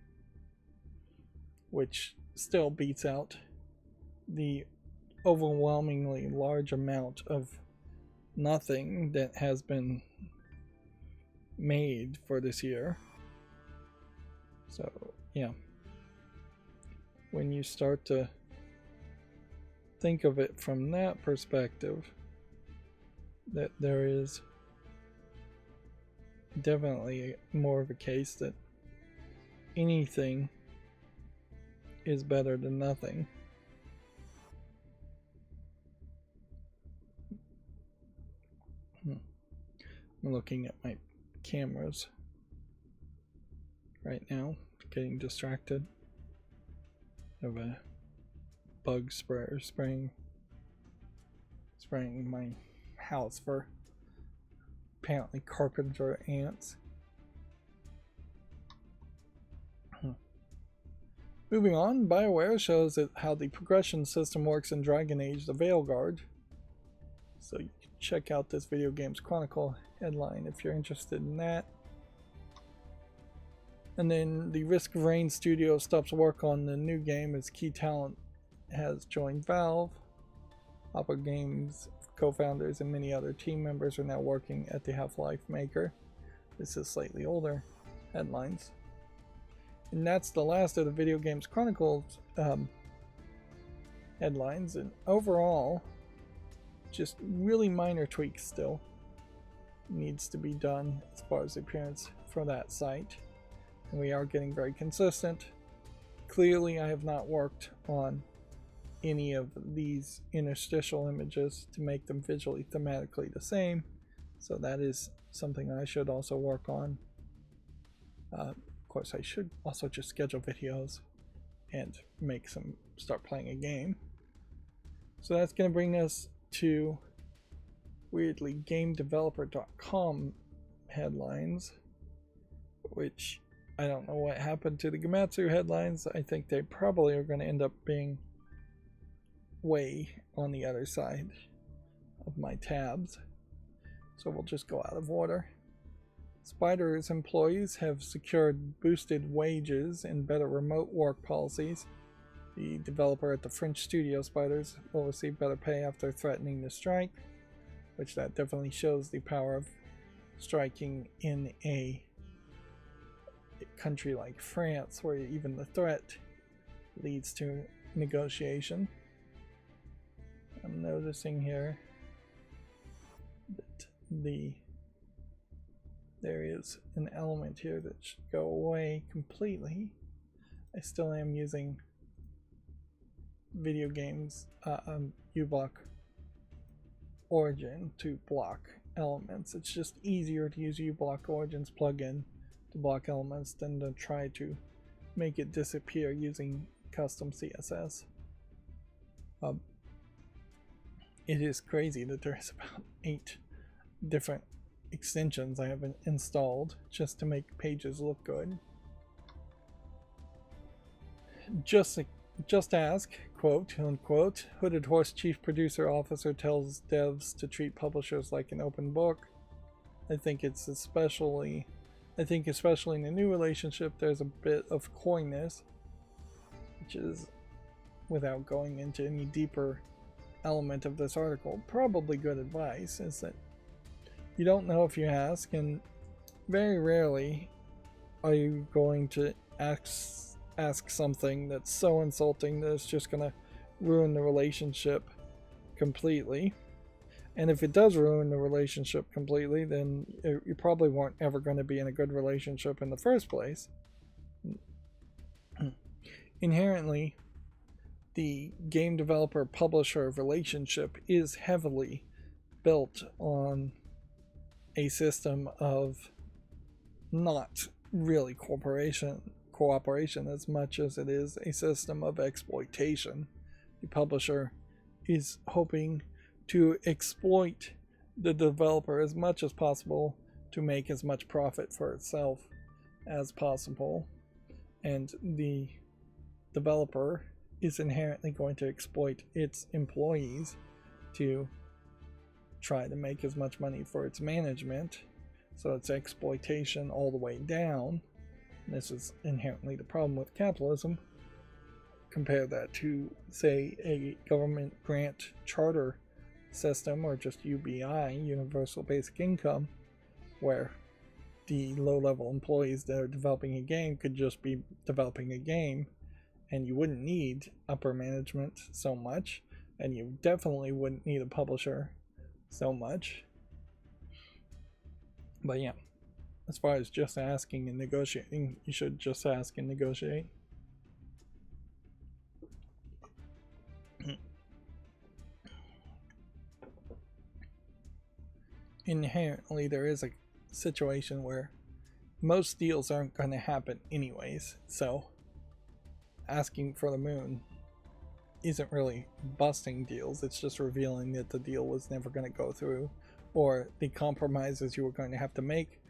which still beats out the overwhelmingly large amount of nothing that has been made for this year. So yeah, when you start to think of it from that perspective, that there is definitely more of a case that anything is better than nothing. I'm looking at my cameras right now, getting distracted. I have a bug sprayer spraying my house for apparently carpenter ants. Moving on, BioWare shows how the progression system works in Dragon Age: The Veilguard. So you can check out this Video Games Chronicle headline if you're interested in that. And then the Risk of Rain studio stops work on the new game as key talent has joined Valve. Opera Games co-founders and many other team members are now working at the Half-Life maker. This is slightly older headlines. And that's the last of the Video Games Chronicles headlines. And overall, just really minor tweaks still needs to be done as far as the appearance for that site. And we are getting very consistent. Clearly, I have not worked on any of these interstitial images to make them visually thematically the same, so that is something I should also work on. Of course, I should also just schedule videos and start playing a game. So that's going to bring us to weirdly GameDeveloper.com headlines, which I don't know what happened to the Gematsu headlines. I think they probably are going to end up being way on the other side of my tabs. So we'll just go out of order. Spider's employees have secured boosted wages and better remote work policies. The developer at the French studio Spiders will receive better pay after threatening to strike, which that definitely shows the power of striking in a country like France, where even the threat leads to negotiation. I'm noticing here that there is an element here that should go away completely. I still am using video games uBlock Origin to block elements. It's just easier to use uBlock Origin's plugin to block elements than to try to make it disappear using custom CSS. It is crazy that there's about 8 different extensions I have installed just to make pages look good. Just ask, quote unquote, Hooded Horse chief producer officer tells devs to treat publishers like an open book. I think especially in the new relationship there's a bit of coyness, which is, without going into any deeper element of this article, probably good advice, is that you don't know if you ask, and very rarely are you going to ask something that's so insulting that it's just going to ruin the relationship completely. And if it does ruin the relationship completely, then you probably weren't ever going to be in a good relationship in the first place. Inherently, the game developer publisher relationship is heavily built on a system of not really cooperation as much as it is a system of exploitation. The publisher is hoping to exploit the developer as much as possible to make as much profit for itself as possible, and the developer is inherently going to exploit its employees to try to make as much money for its management. So it's exploitation all the way down. And this is inherently the problem with capitalism. Compare that to, say, a government grant charter system, or just UBI, Universal Basic Income, where the low-level employees that are developing a game could just be developing a game, and you wouldn't need upper management so much, and you definitely wouldn't need a publisher so much. But yeah, as far as just asking and negotiating, you should just ask and negotiate. Inherently, there is a situation where most deals aren't going to happen anyways, so asking for the moon isn't really busting deals, it's just revealing that the deal was never going to go through, or the compromises you were going to have to make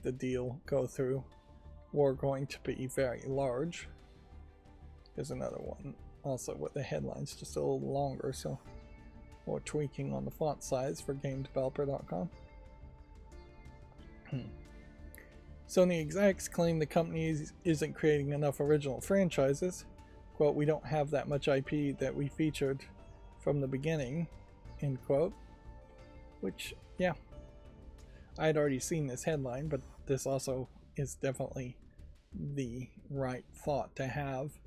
the deal go through were going to be very large. There's another one also with the headlines just a little longer, so more tweaking on the font size for GameDeveloper.com. Sony execs claim the company isn't creating enough original franchises. Quote, "We don't have that much IP that we featured from the beginning," end quote. Which, yeah, I had already seen this headline, but this also is definitely the right thought to have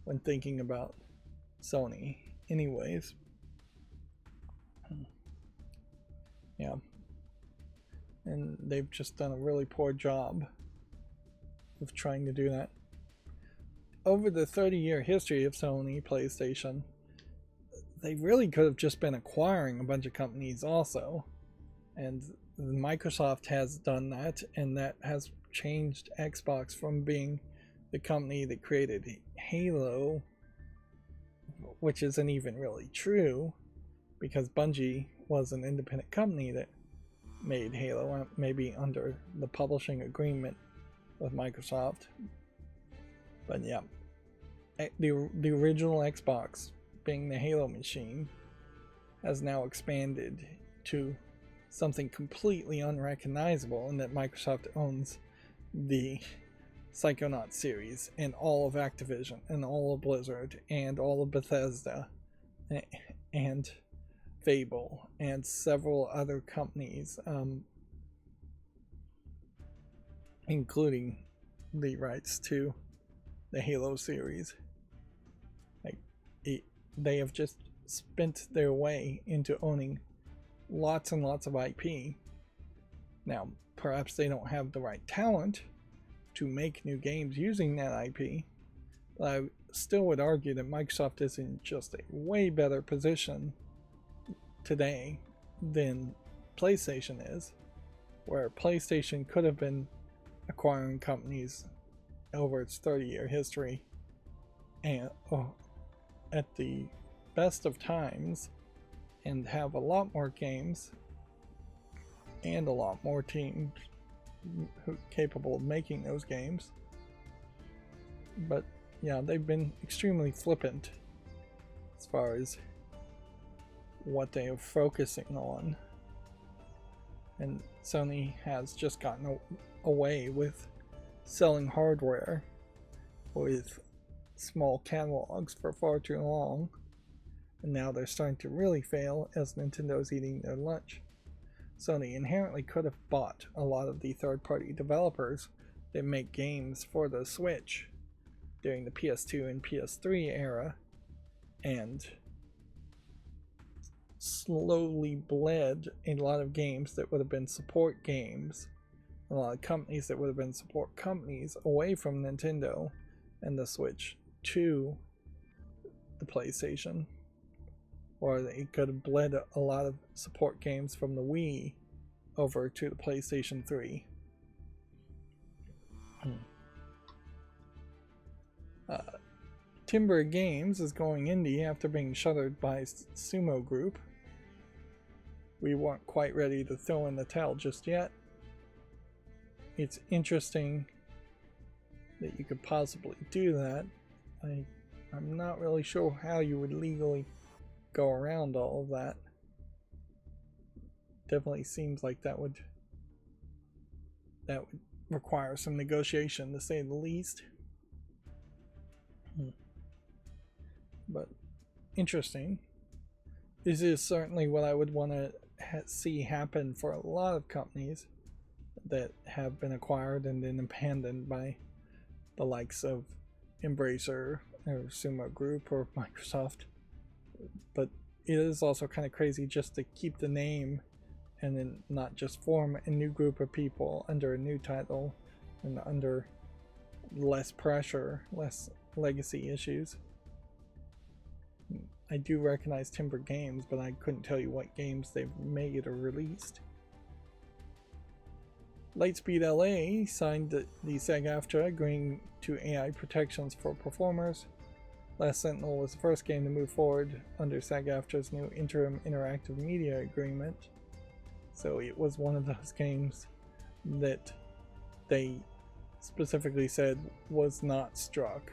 when thinking about Sony anyways. Yeah, and they've just done a really poor job of trying to do that. Over the 30-year history of Sony PlayStation, they really could have just been acquiring a bunch of companies also, and Microsoft has done that, and that has changed Xbox from being the company that created Halo, which isn't even really true, because Bungie was an independent company that made Halo, maybe under the publishing agreement with Microsoft. But yeah, the original Xbox, being the Halo machine, has now expanded to something completely unrecognizable, and that Microsoft owns the Psychonauts series and all of Activision and all of Blizzard and all of Bethesda and Fable and several other companies, including the rights to the Halo series. They have just spent their way into owning lots and lots of IP. Now, perhaps they don't have the right talent to make new games using that IP, but I still would argue that Microsoft is in just a way better position today than PlayStation is, where PlayStation could have been acquiring companies over its 30-year history, and at the best of times, and have a lot more games and a lot more teams capable of making those games. But yeah, they've been extremely flippant as far as what they are focusing on, and Sony has just gotten away with selling hardware with small catalogs for far too long, and now they're starting to really fail as Nintendo's eating their lunch. Sony inherently could have bought a lot of the third-party developers that make games for the Switch during the PS2 and PS3 era, and slowly bled a lot of games that would have been support games, a lot of companies that would have been support companies, away from Nintendo and the Switch to the PlayStation. Or they could have bled a lot of support games from the Wii over to the PlayStation 3. Timber Games is going indie after being shuttered by Sumo Group. We weren't quite ready to throw in the towel just yet. It's interesting that you could possibly do that. I'm not really sure how you would legally go around all of that. Definitely seems like that would require some negotiation, to say the least. But interesting. This is certainly what I would want to see happen for a lot of companies that have been acquired and then abandoned by the likes of Embracer or Sumo Group or Microsoft. But it is also kind of crazy just to keep the name and then not just form a new group of people under a new title and under less pressure, less legacy issues. I do recognize Timber Games, but I couldn't tell you what games they've made or released. Lightspeed LA signed the SAG-AFTRA, agreeing to AI protections for performers. Last Sentinel was the first game to move forward under SAG-AFTRA's new interim interactive media agreement. So it was one of those games that they specifically said was not struck.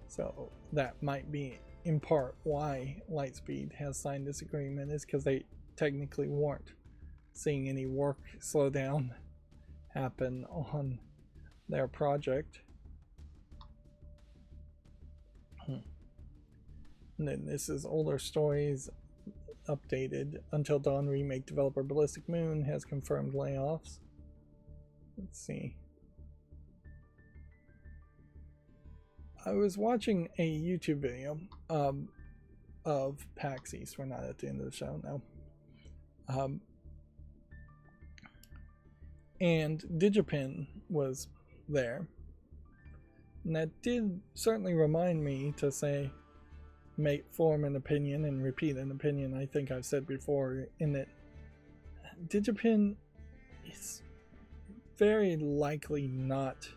So that might be in part why Lightspeed has signed this agreement, is because they technically weren't seeing any work slowdown happen on their project. And then this is older stories updated. Until Dawn remake developer Ballistic Moon has confirmed layoffs. Let's see. I was watching a YouTube video of PAX East. We're not at the end of the show now. And Digipin was there. And that did certainly remind me to say, form an opinion and repeat an opinion I think I've said before, in that Digipin is very likely not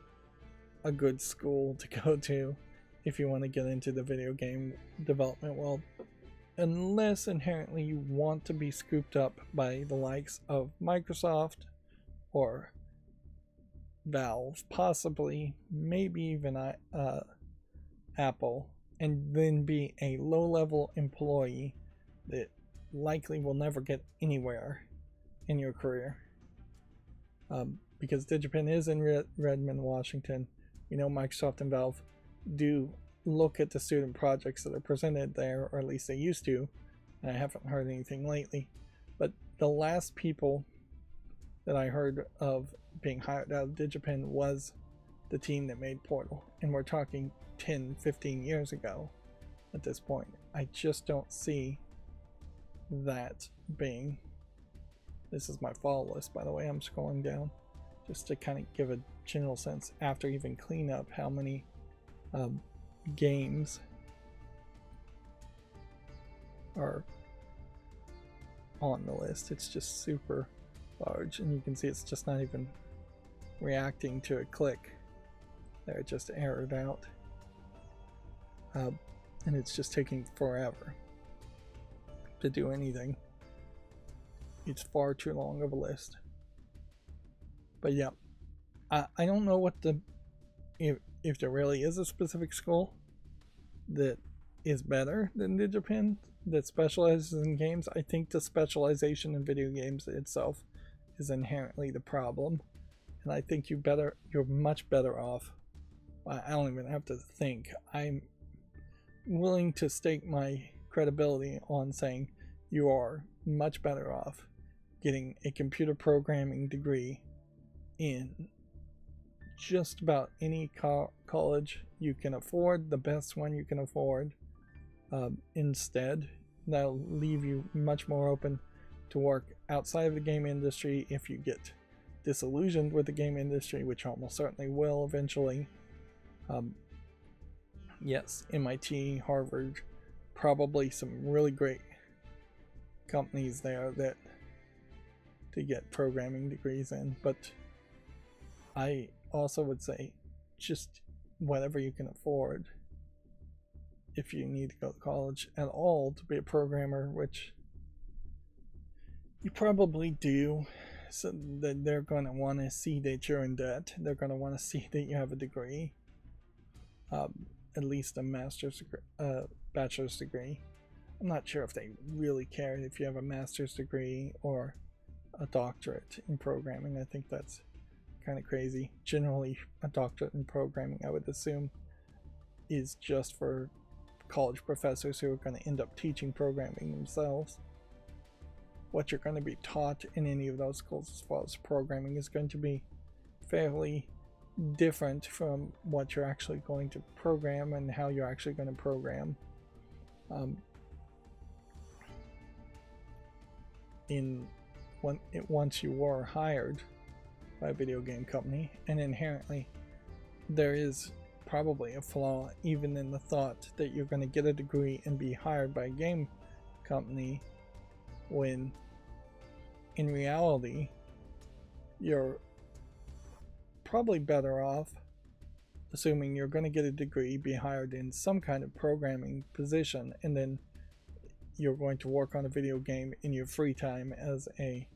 a good school to go to if you want to get into the video game development world, unless inherently you want to be scooped up by the likes of Microsoft or Valve, possibly, maybe even Apple, and then be a low-level employee that likely will never get anywhere in your career. Because Digipin is in Redmond, Washington. We know Microsoft and Valve do look at the student projects that are presented there, or at least they used to. And I haven't heard anything lately. But the last people that I heard of being hired out of Digipin was the team that made Portal. And we're talking 10, 15 years ago at this point. I just don't see that being... This is my follow list, by the way. I'm scrolling down just to kind of give a general sense after even clean up how many games are on the list. It's just super large, and you can see it's just not even reacting to a click there. It just errored out, and it's just taking forever to do anything. It's far too long of a list. But yeah, I don't know what if there really is a specific school that is better than Digipin that specializes in games. I think the specialization in video games itself is inherently the problem, and I think you're much better off. I don't even have to think. I'm willing to stake my credibility on saying you are much better off getting a computer programming degree in just about any college you can afford, the best one you can afford. Instead, that'll leave you much more open to work outside of the game industry if you get disillusioned with the game industry, which almost certainly will eventually. Yes, MIT, Harvard, probably some really great companies there that to get programming degrees in, but I also would say just whatever you can afford if you need to go to college at all to be a programmer, which you probably do. So that they're going to want to see that you're in debt. They're going to want to see that you have a degree, at least a master's degree, bachelor's degree. I'm not sure if they really care if you have a master's degree or a doctorate in programming. I think that's kind of crazy. Generally, a doctorate in programming, I would assume, is just for college professors who are going to end up teaching programming themselves. What you're going to be taught in any of those schools as far as programming is going to be fairly different from what you're actually going to program and how you're actually going to program. Once you were hired by a video game company, and inherently there is probably a flaw even in the thought that you're going to get a degree and be hired by a game company, when in reality you're probably better off assuming you're going to get a degree, be hired in some kind of programming position, and then you're going to work on a video game in your free time as a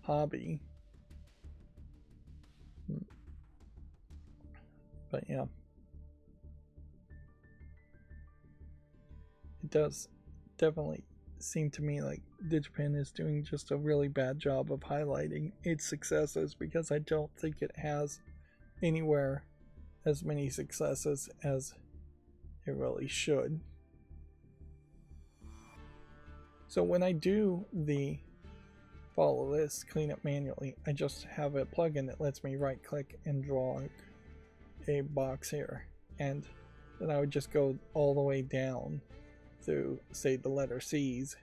hobby. But yeah, it does definitely seem to me like DigiPen is doing just a really bad job of highlighting its successes, because I don't think it has anywhere as many successes as it really should. So when I do the follow list cleanup manually, I just have a plugin that lets me right click and draw a box here, and then I would just go all the way down through, say, the letter C's,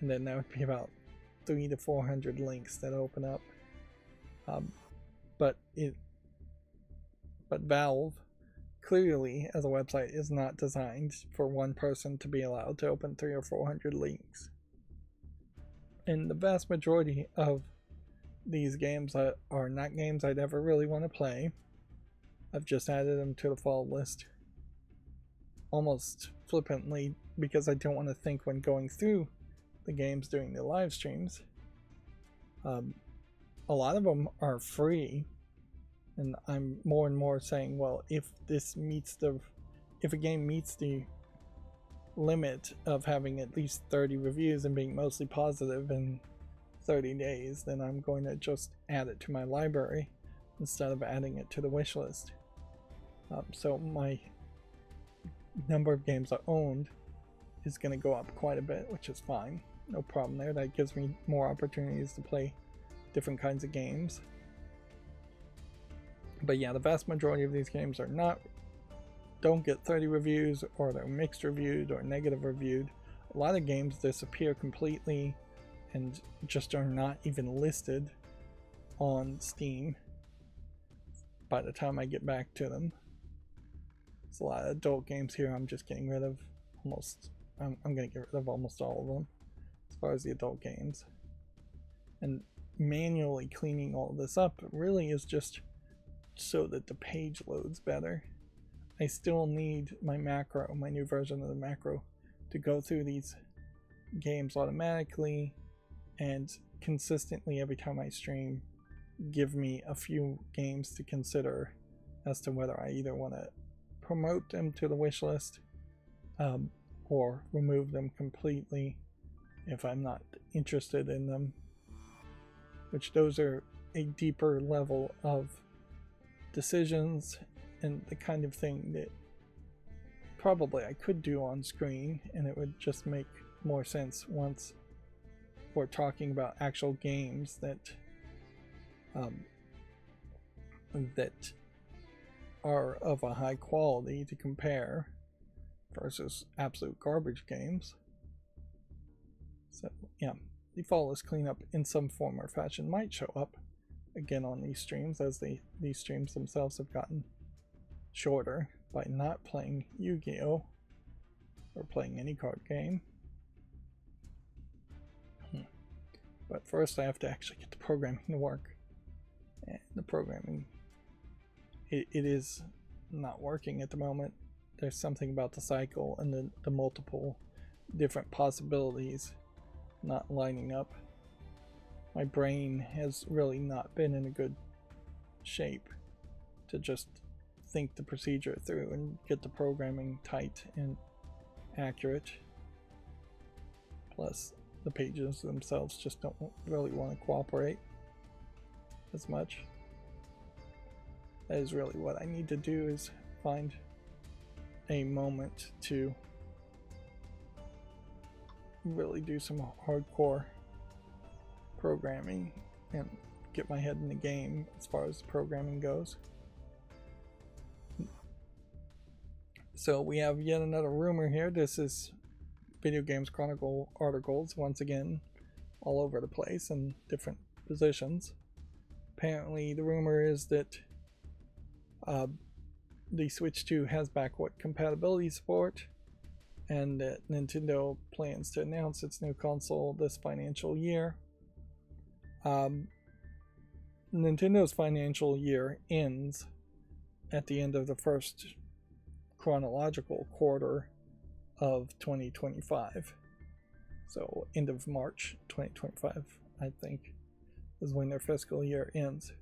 and then that would be about 300 to 400 links that open up. But Valve clearly, as a website, is not designed for one person to be allowed to open 300 or 400 links. And the vast majority of these games are not games I'd ever really want to play. I've just added them to the follow list almost flippantly, because I don't want to think when going through the games during the live streams. A lot of them are free, and I'm more and more saying, well, if a game meets the limit of having at least 30 reviews and being mostly positive in 30 days, then I'm going to just add it to my library instead of adding it to the wish list. So my number of games I owned is going to go up quite a bit, which is fine. No problem there. That gives me more opportunities to play different kinds of games. But yeah, the vast majority of these games don't get 30 reviews, or they're mixed reviewed or negative reviewed. A lot of games disappear completely and just are not even listed on Steam by the time I get back to them. There's a lot of adult games here I'm just getting rid of almost. I'm going to get rid of almost all of them as far as the adult games. And manually cleaning all this up really is just so that the page loads better. I still need my macro, my new version of the macro, to go through these games automatically and consistently every time I stream give me a few games to consider as to whether I either want to promote them to the wish list or remove them completely if I'm not interested in them, which those are a deeper level of decisions and the kind of thing that probably I could do on screen, and it would just make more sense once we're talking about actual games that are of a high quality to compare versus absolute garbage games. So yeah, the follow list cleanup in some form or fashion might show up again on these streams, as these streams themselves have gotten shorter by not playing Yu-Gi-Oh! Or playing any card game. But first I have to actually get the programming to work. And the programming, it is not working at the moment. There's something about the cycle and the multiple different possibilities not lining up. My brain has really not been in a good shape to just think the procedure through and get the programming tight and accurate. Plus, the pages themselves just don't really want to cooperate as much. That is really what I need to do, is find a moment to really do some hardcore programming and get my head in the game as far as programming goes. So we have yet another rumor here. This is Video Games Chronicle articles, once again, all over the place in different positions. Apparently the rumor is that the Switch 2 has backward compatibility support, and that Nintendo plans to announce its new console this financial year. Nintendo's financial year ends at the end of the first chronological quarter of 2025. So end of March 2025, I think, is when their fiscal year ends.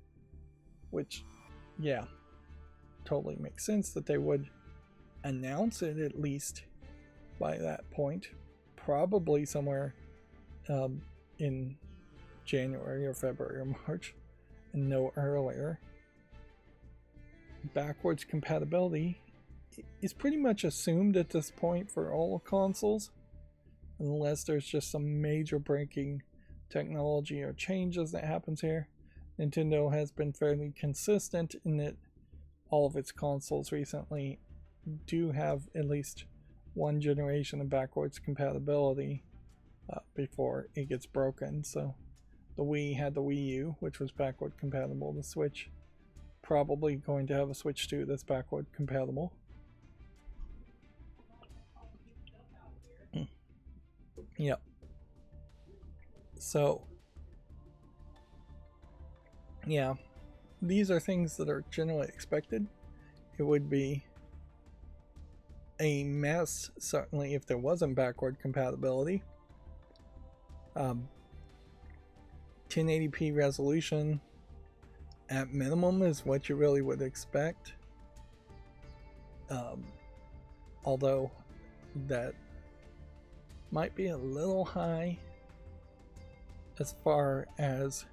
Which, yeah, totally makes sense that they would announce it at least by that point. Probably somewhere in January or February or March, and no earlier. Backwards compatibility is pretty much assumed at this point for all consoles, unless there's just some major breaking technology or changes that happens here. Nintendo has been fairly consistent in that all of its consoles recently do have at least one generation of backwards compatibility before it gets broken. So the Wii had the Wii U, which was backward compatible. The Switch probably going to have a Switch 2 that's backward compatible. Yep. So yeah, these are things that are generally expected. It would be a mess, certainly, if there wasn't backward compatibility. 1080p resolution at minimum is what you really would expect. Although that might be a little high as far as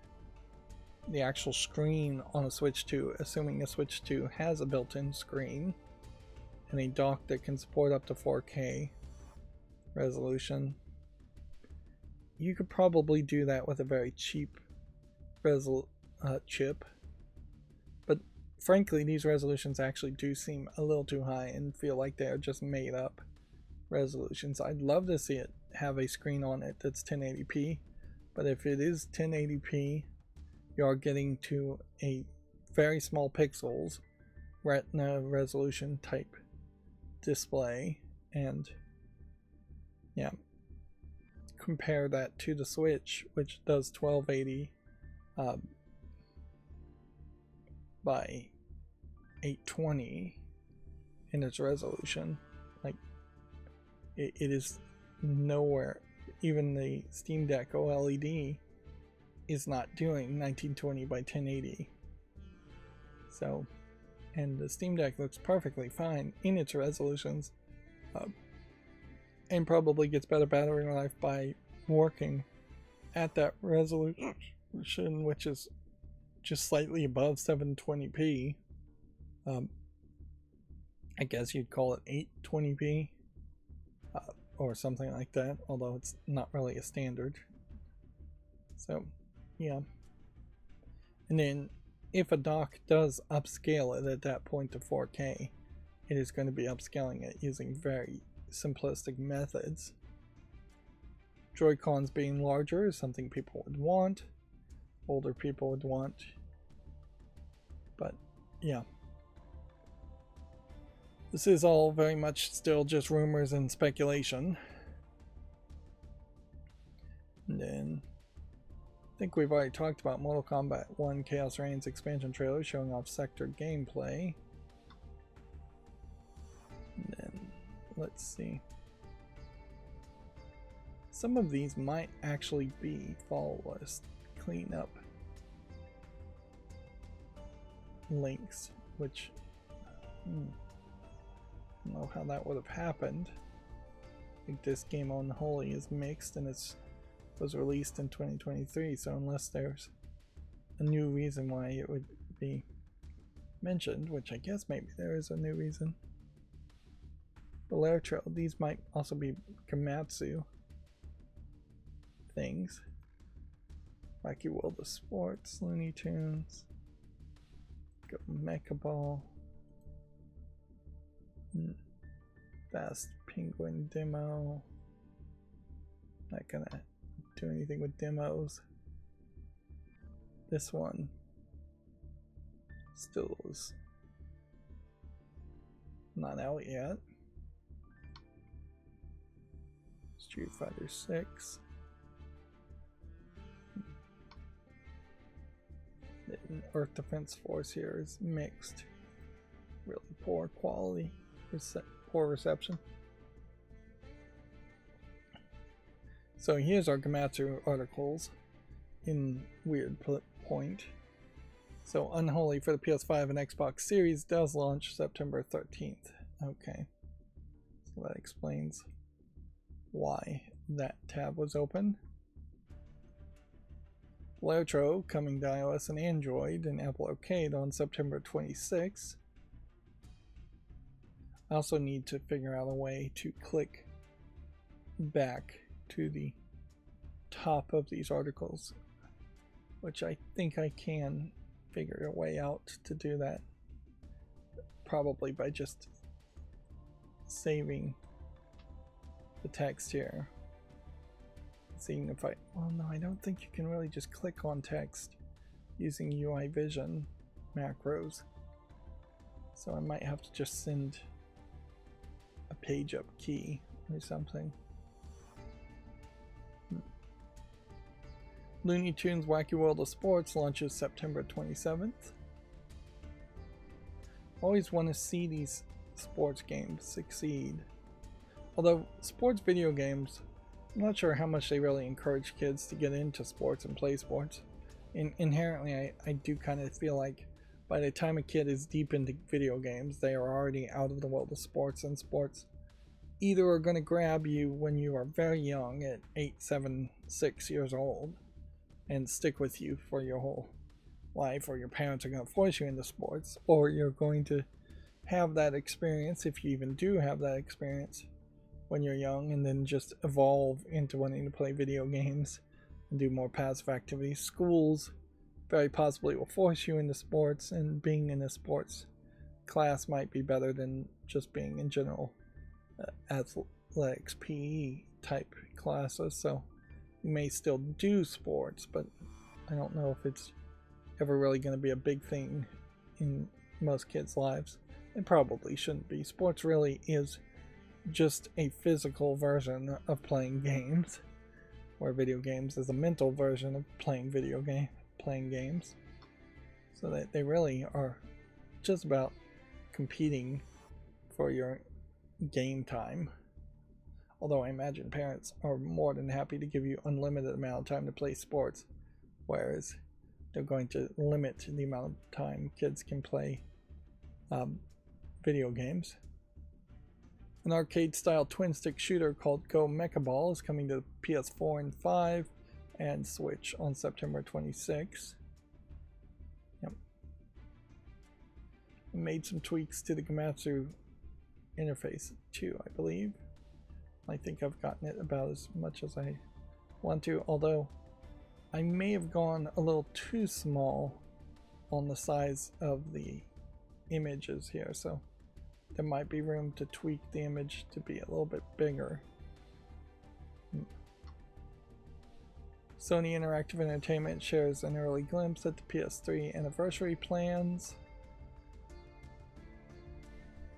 the actual screen on a Switch 2, assuming a Switch 2 has a built-in screen and a dock that can support up to 4K resolution. You could probably do that with a very cheap chip, but frankly these resolutions actually do seem a little too high and feel like they are just made up resolutions. I'd love to see it have a screen on it that's 1080p, but if it is 1080p, you're getting to a very small pixels retina resolution type display, and yeah, compare that to the Switch, which does 1280 by 820 in its resolution. Like it is nowhere. Even the Steam Deck OLED is not doing 1920 by 1080. So, and the Steam Deck looks perfectly fine in its resolutions, and probably gets better battery life by working at that resolution, which is just slightly above 720p. I guess you'd call it 820p or something like that, although it's not really a standard. So yeah, and then if a dock does upscale it at that point to 4K, it is going to be upscaling it using very simplistic methods. Joy-Cons being larger is something people would want, older people would want, but yeah, this is all very much still just rumors and speculation. And then I think we've already talked about Mortal Kombat 1 Chaos Reigns expansion trailer showing off sector gameplay. And then let's see. Some of these might actually be fall list cleanup links, which I don't know how that would have happened. I think this game Unholy is mixed and was released in 2023, so unless there's a new reason why it would be mentioned, which I guess maybe there is a new reason. Belair Trail, these might also be Gamatsu things. Wacky World of Sports, Looney Tunes, Mecha Ball, Fast Penguin demo. Not gonna do anything with demos. This one still is not out yet. Street Fighter 6. The Earth Defense Force here is mixed. Really poor quality, poor reception. So here's our Gamatsu articles in weird point. So Unholy for the PS5 and Xbox Series does launch September 13th. Okay. So that explains why that tab was open. Lotro coming to iOS and Android and Apple Arcade on September 26th. I also need to figure out a way to click back to the top of these articles, which I think I can figure a way out to do that, probably by just saving the text here, seeing if well, no, I don't think you can really just click on text using UI Vision macros, so I might have to just send a page up key or something. Looney Tunes Wacky World of Sports launches September 27th. Always want to see these sports games succeed. Although sports video games, I'm not sure how much they really encourage kids to get into sports and play sports. Inherently, I do kind of feel like by the time a kid is deep into video games, they are already out of the world of sports, and sports either are going to grab you when you are very young at 8, 7, 6 years old and stick with you for your whole life, or your parents are going to force you into sports, or you're going to have that experience, if you even do have that experience when you're young, and then just evolve into wanting to play video games and do more passive activities. Schools very possibly will force you into sports, and being in a sports class might be better than just being in general athletics, PE type classes. So you may still do sports, but I don't know if it's ever really going to be a big thing in most kids' lives. It probably shouldn't be. Sports really is just a physical version of playing games, where video games is a mental version of playing games. So that they really are just about competing for your game time. Although I imagine parents are more than happy to give you unlimited amount of time to play sports, whereas they're going to limit the amount of time kids can play video games. An arcade-style twin-stick shooter called Go Mecha Ball is coming to PS4 and 5 and Switch on September 26th. Yep. I made some tweaks to the Gamatsu interface too, I believe. I think I've gotten it about as much as I want to, although I may have gone a little too small on the size of the images here, so there might be room to tweak the image to be a little bit bigger. Sony Interactive Entertainment shares an early glimpse at the PS3 anniversary plans.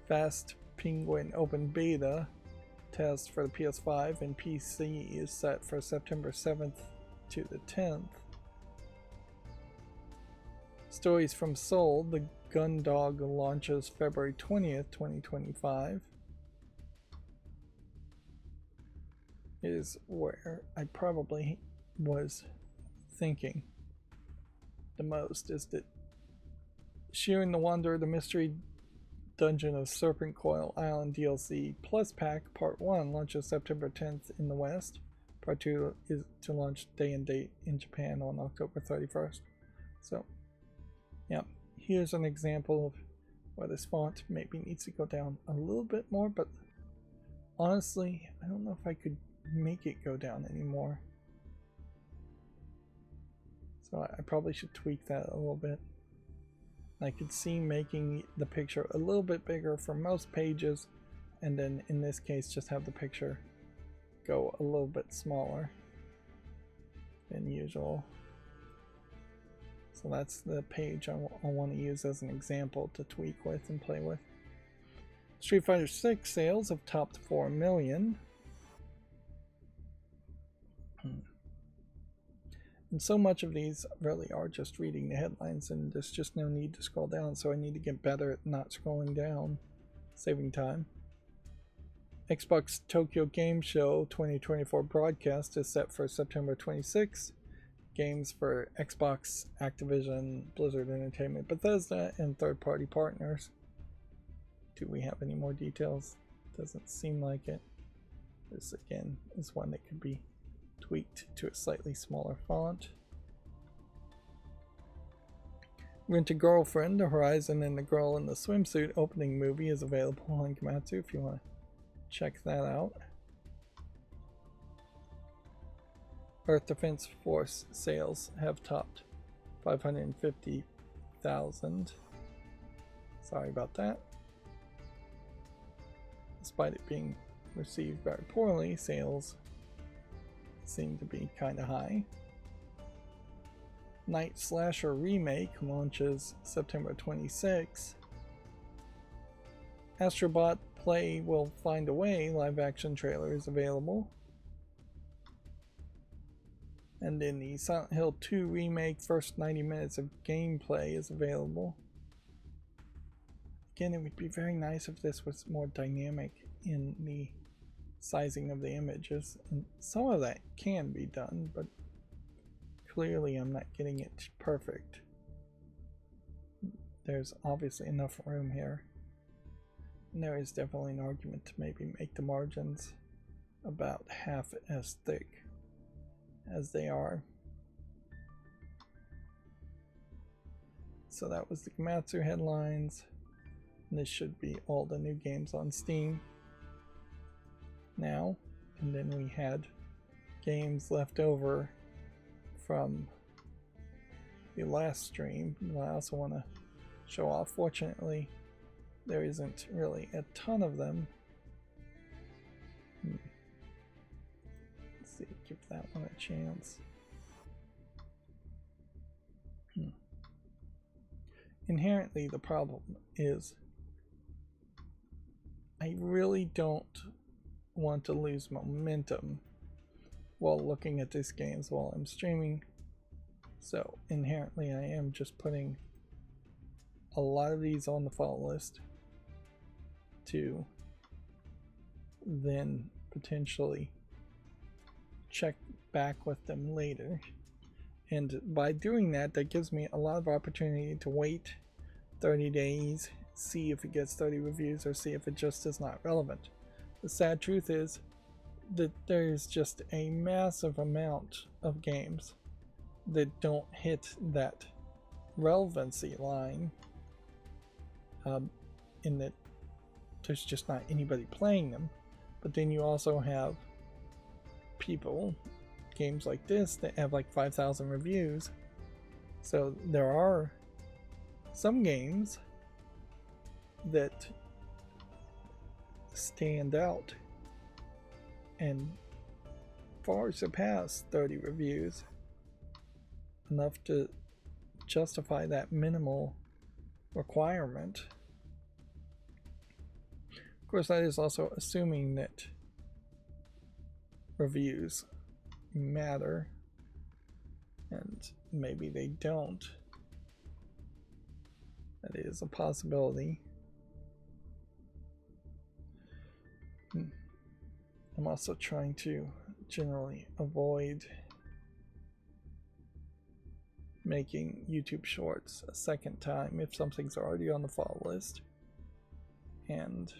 Fast Penguin Open Beta test for the PS5 and PC is set for September 7th to the 10th. Stories from Seoul, the Gundog launches February 20th, 2025. Is where I probably was thinking the most, is that Shearing the Wanderer, the Mystery Dungeon of Serpent Coil Island DLC Plus Pack Part 1 launches September 10th in the West. Part 2 is to launch day and date in Japan on October 31st. So, yeah, here's an example of where this font maybe needs to go down a little bit more, but honestly, I don't know if I could make it go down anymore. So I probably should tweak that a little bit. I could see making the picture a little bit bigger for most pages, and then in this case just have the picture go a little bit smaller than usual. So that's the page I want to use as an example to tweak with and play with. Street Fighter 6 sales have topped 4 million. And so much of these really are just reading the headlines, and there's just no need to scroll down, so I need to get better at not scrolling down, saving time. Xbox Tokyo Game Show 2024 broadcast is set for September 26th. Games for Xbox, Activision, Blizzard Entertainment, Bethesda, and third-party partners. Do we have any more details? Doesn't seem like it. This again is one that could be tweaked to a slightly smaller font. Rent a Girlfriend, The Horizon and the Girl in the Swimsuit opening movie is available on Komatsu if you want to check that out. Earth Defense Force sales have topped 550,000. Sorry about that. Despite it being received very poorly, sales seem to be kind of high. Night Slasher Remake launches September 26. Astrobot Play Will Find a Way live action trailer is available. And in the Silent Hill 2 remake, first 90 minutes of gameplay is available. Again, it would be very nice if this was more dynamic in the sizing of the images. And some of that can be done, but clearly I'm not getting it perfect. There's obviously enough room here. And there is definitely an argument to maybe make the margins about half as thick as they are. So that was the Komatsu headlines. And this should be all the new games on Steam now. And then we had games left over from the last stream that I also want to show off. Fortunately, there isn't really a ton of them. Let's see, give that one a chance. Inherently, the problem is I really don't want to lose momentum while looking at these games while I'm streaming. So inherently I am just putting a lot of these on the follow list to then potentially check back with them later. And by doing that, that gives me a lot of opportunity to wait 30 days, see if it gets 30 reviews, or see if it just is not relevant. The sad truth is that there's just a massive amount of games that don't hit that relevancy line, in that there's just not anybody playing them. But then you also have people, games like this that have like 5,000 reviews. So there are some games that stand out and far surpass 30 reviews, enough to justify that minimal requirement. Of course, that is also assuming that reviews matter, and maybe they don't. That is a possibility. I'm also trying to generally avoid making YouTube shorts a second time if something's already on the follow list, and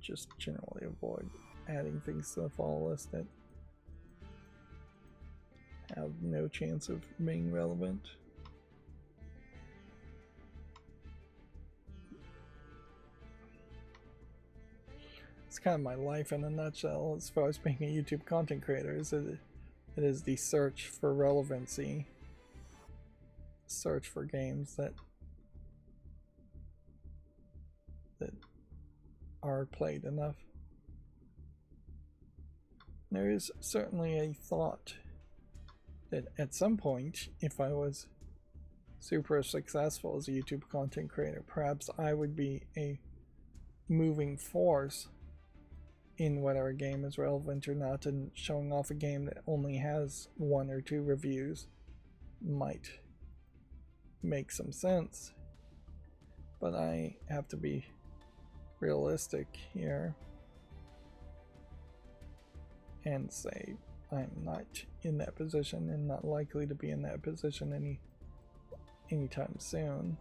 just generally avoid adding things to the follow list that have no chance of being relevant. It's kind of my life in a nutshell as far as being a YouTube content creator. It is the search for relevancy, search for games that are played enough. There is certainly a thought that at some point, if I was super successful as a YouTube content creator, perhaps I would be a moving force in whether a game is relevant or not, and showing off a game that only has 1 or 2 reviews might make some sense. But I have to be realistic here and say I'm not in that position and not likely to be in that position anytime soon.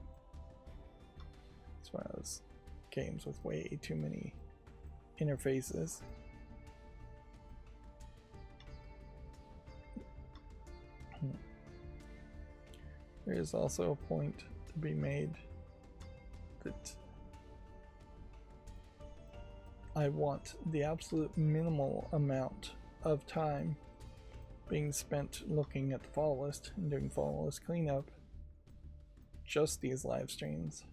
It's one of those games with way too many interfaces. there is also a point to be made that I want the absolute minimal amount of time being spent looking at the follow list and doing follow list cleanup, just these live streams.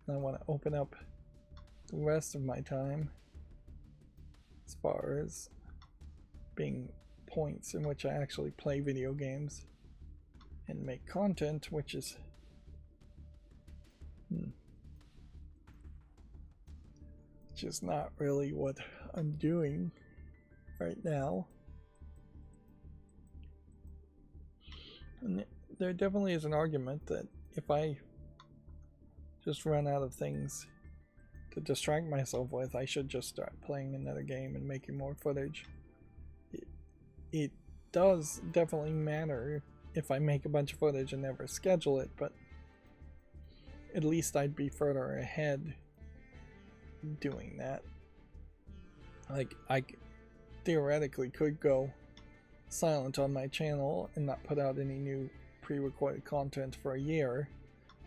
And I want to open up the rest of my time as far as being points in which I actually play video games and make content, which is just not really what I'm doing right now. And there definitely is an argument that if I just run out of things to distract myself with, I should just start playing another game and making more footage. It does definitely matter if I make a bunch of footage and never schedule it, but at least I'd be further ahead doing that. Like, I theoretically could go silent on my channel and not put out any new pre-recorded content for a year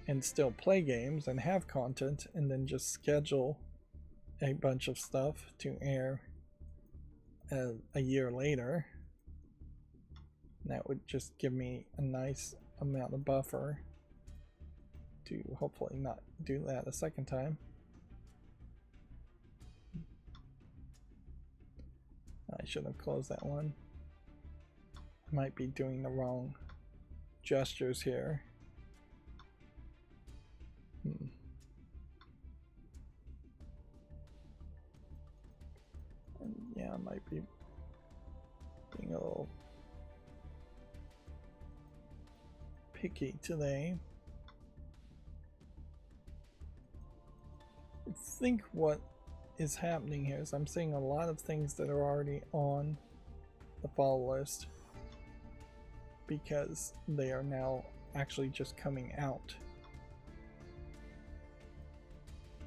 and still play games and have content, and then just schedule a bunch of stuff to air a year later. That would just give me a nice amount of buffer to hopefully not do that a second time. I should have closed that one. I might be doing the wrong gestures here. And yeah, I might be being a little picky today. I think what is happening here is I'm seeing a lot of things that are already on the follow list because they are now actually just coming out.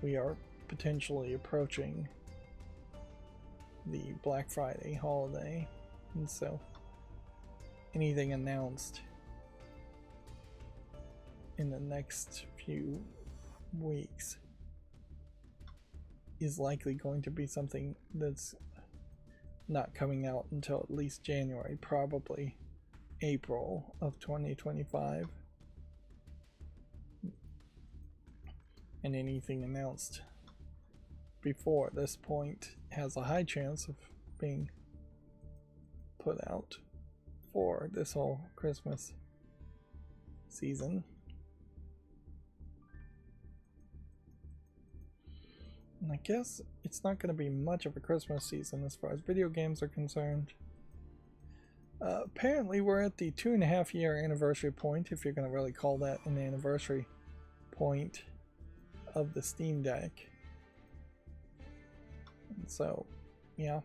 We are potentially approaching the Black Friday holiday, and so anything announced in the next few weeks is likely going to be something that's not coming out until at least January, probably April of 2025. And anything announced before this point has a high chance of being put out for this whole Christmas season. And I guess it's not going to be much of a Christmas season as far as video games are concerned. Apparently we're at the 2.5 year anniversary point, if you're going to really call that an anniversary point, of the Steam Deck. And so, yeah,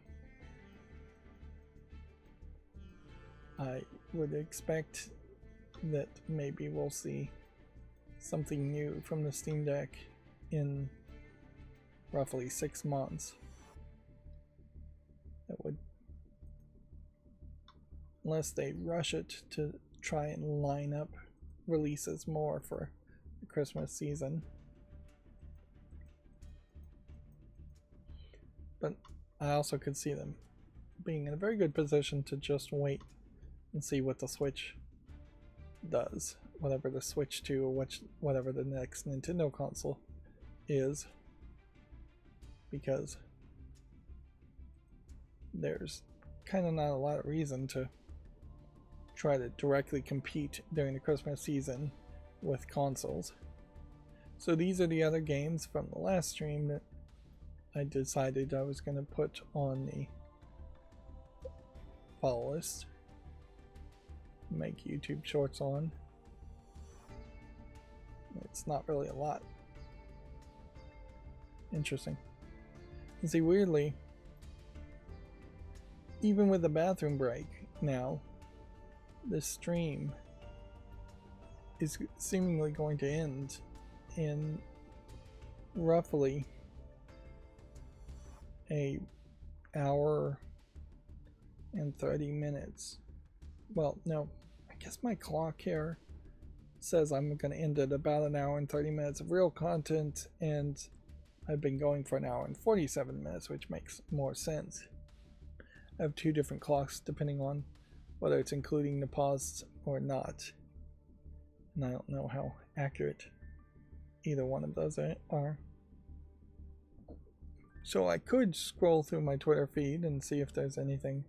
I would expect that maybe we'll see something new from the Steam Deck in roughly 6 months. That would, unless they rush it to try and line up releases more for the Christmas season. But I also could see them being in a very good position to just wait and see what the Switch does, whatever the Switch 2 or whatever the next Nintendo console is, because there's kind of not a lot of reason to try to directly compete during the Christmas season with consoles. So these are the other games from the last stream that I decided I was going to put on the follow list, make YouTube shorts on. It's not really a lot. Interesting. And see, weirdly, even with the bathroom break now, this stream is seemingly going to end in roughly an hour and 30 minutes. Well, no, I guess my clock here says I'm going to end at about an hour and 30 minutes of real content, and I've been going for an hour and 47 minutes, which makes more sense. I have two different clocks depending on whether it's including the pause or not, and I don't know how accurate either one of those are. So I could scroll through my Twitter feed and see if there's anything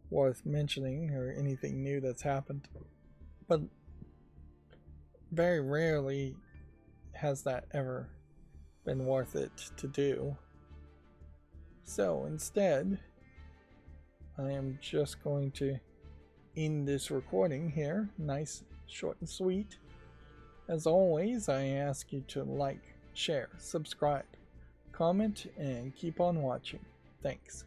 worth mentioning or anything new that's happened, but very rarely has that ever been worth it to do. So instead, I am just going to end this recording here, nice, short and sweet. As always, I ask you to like, share, subscribe, comment, and keep on watching. Thanks.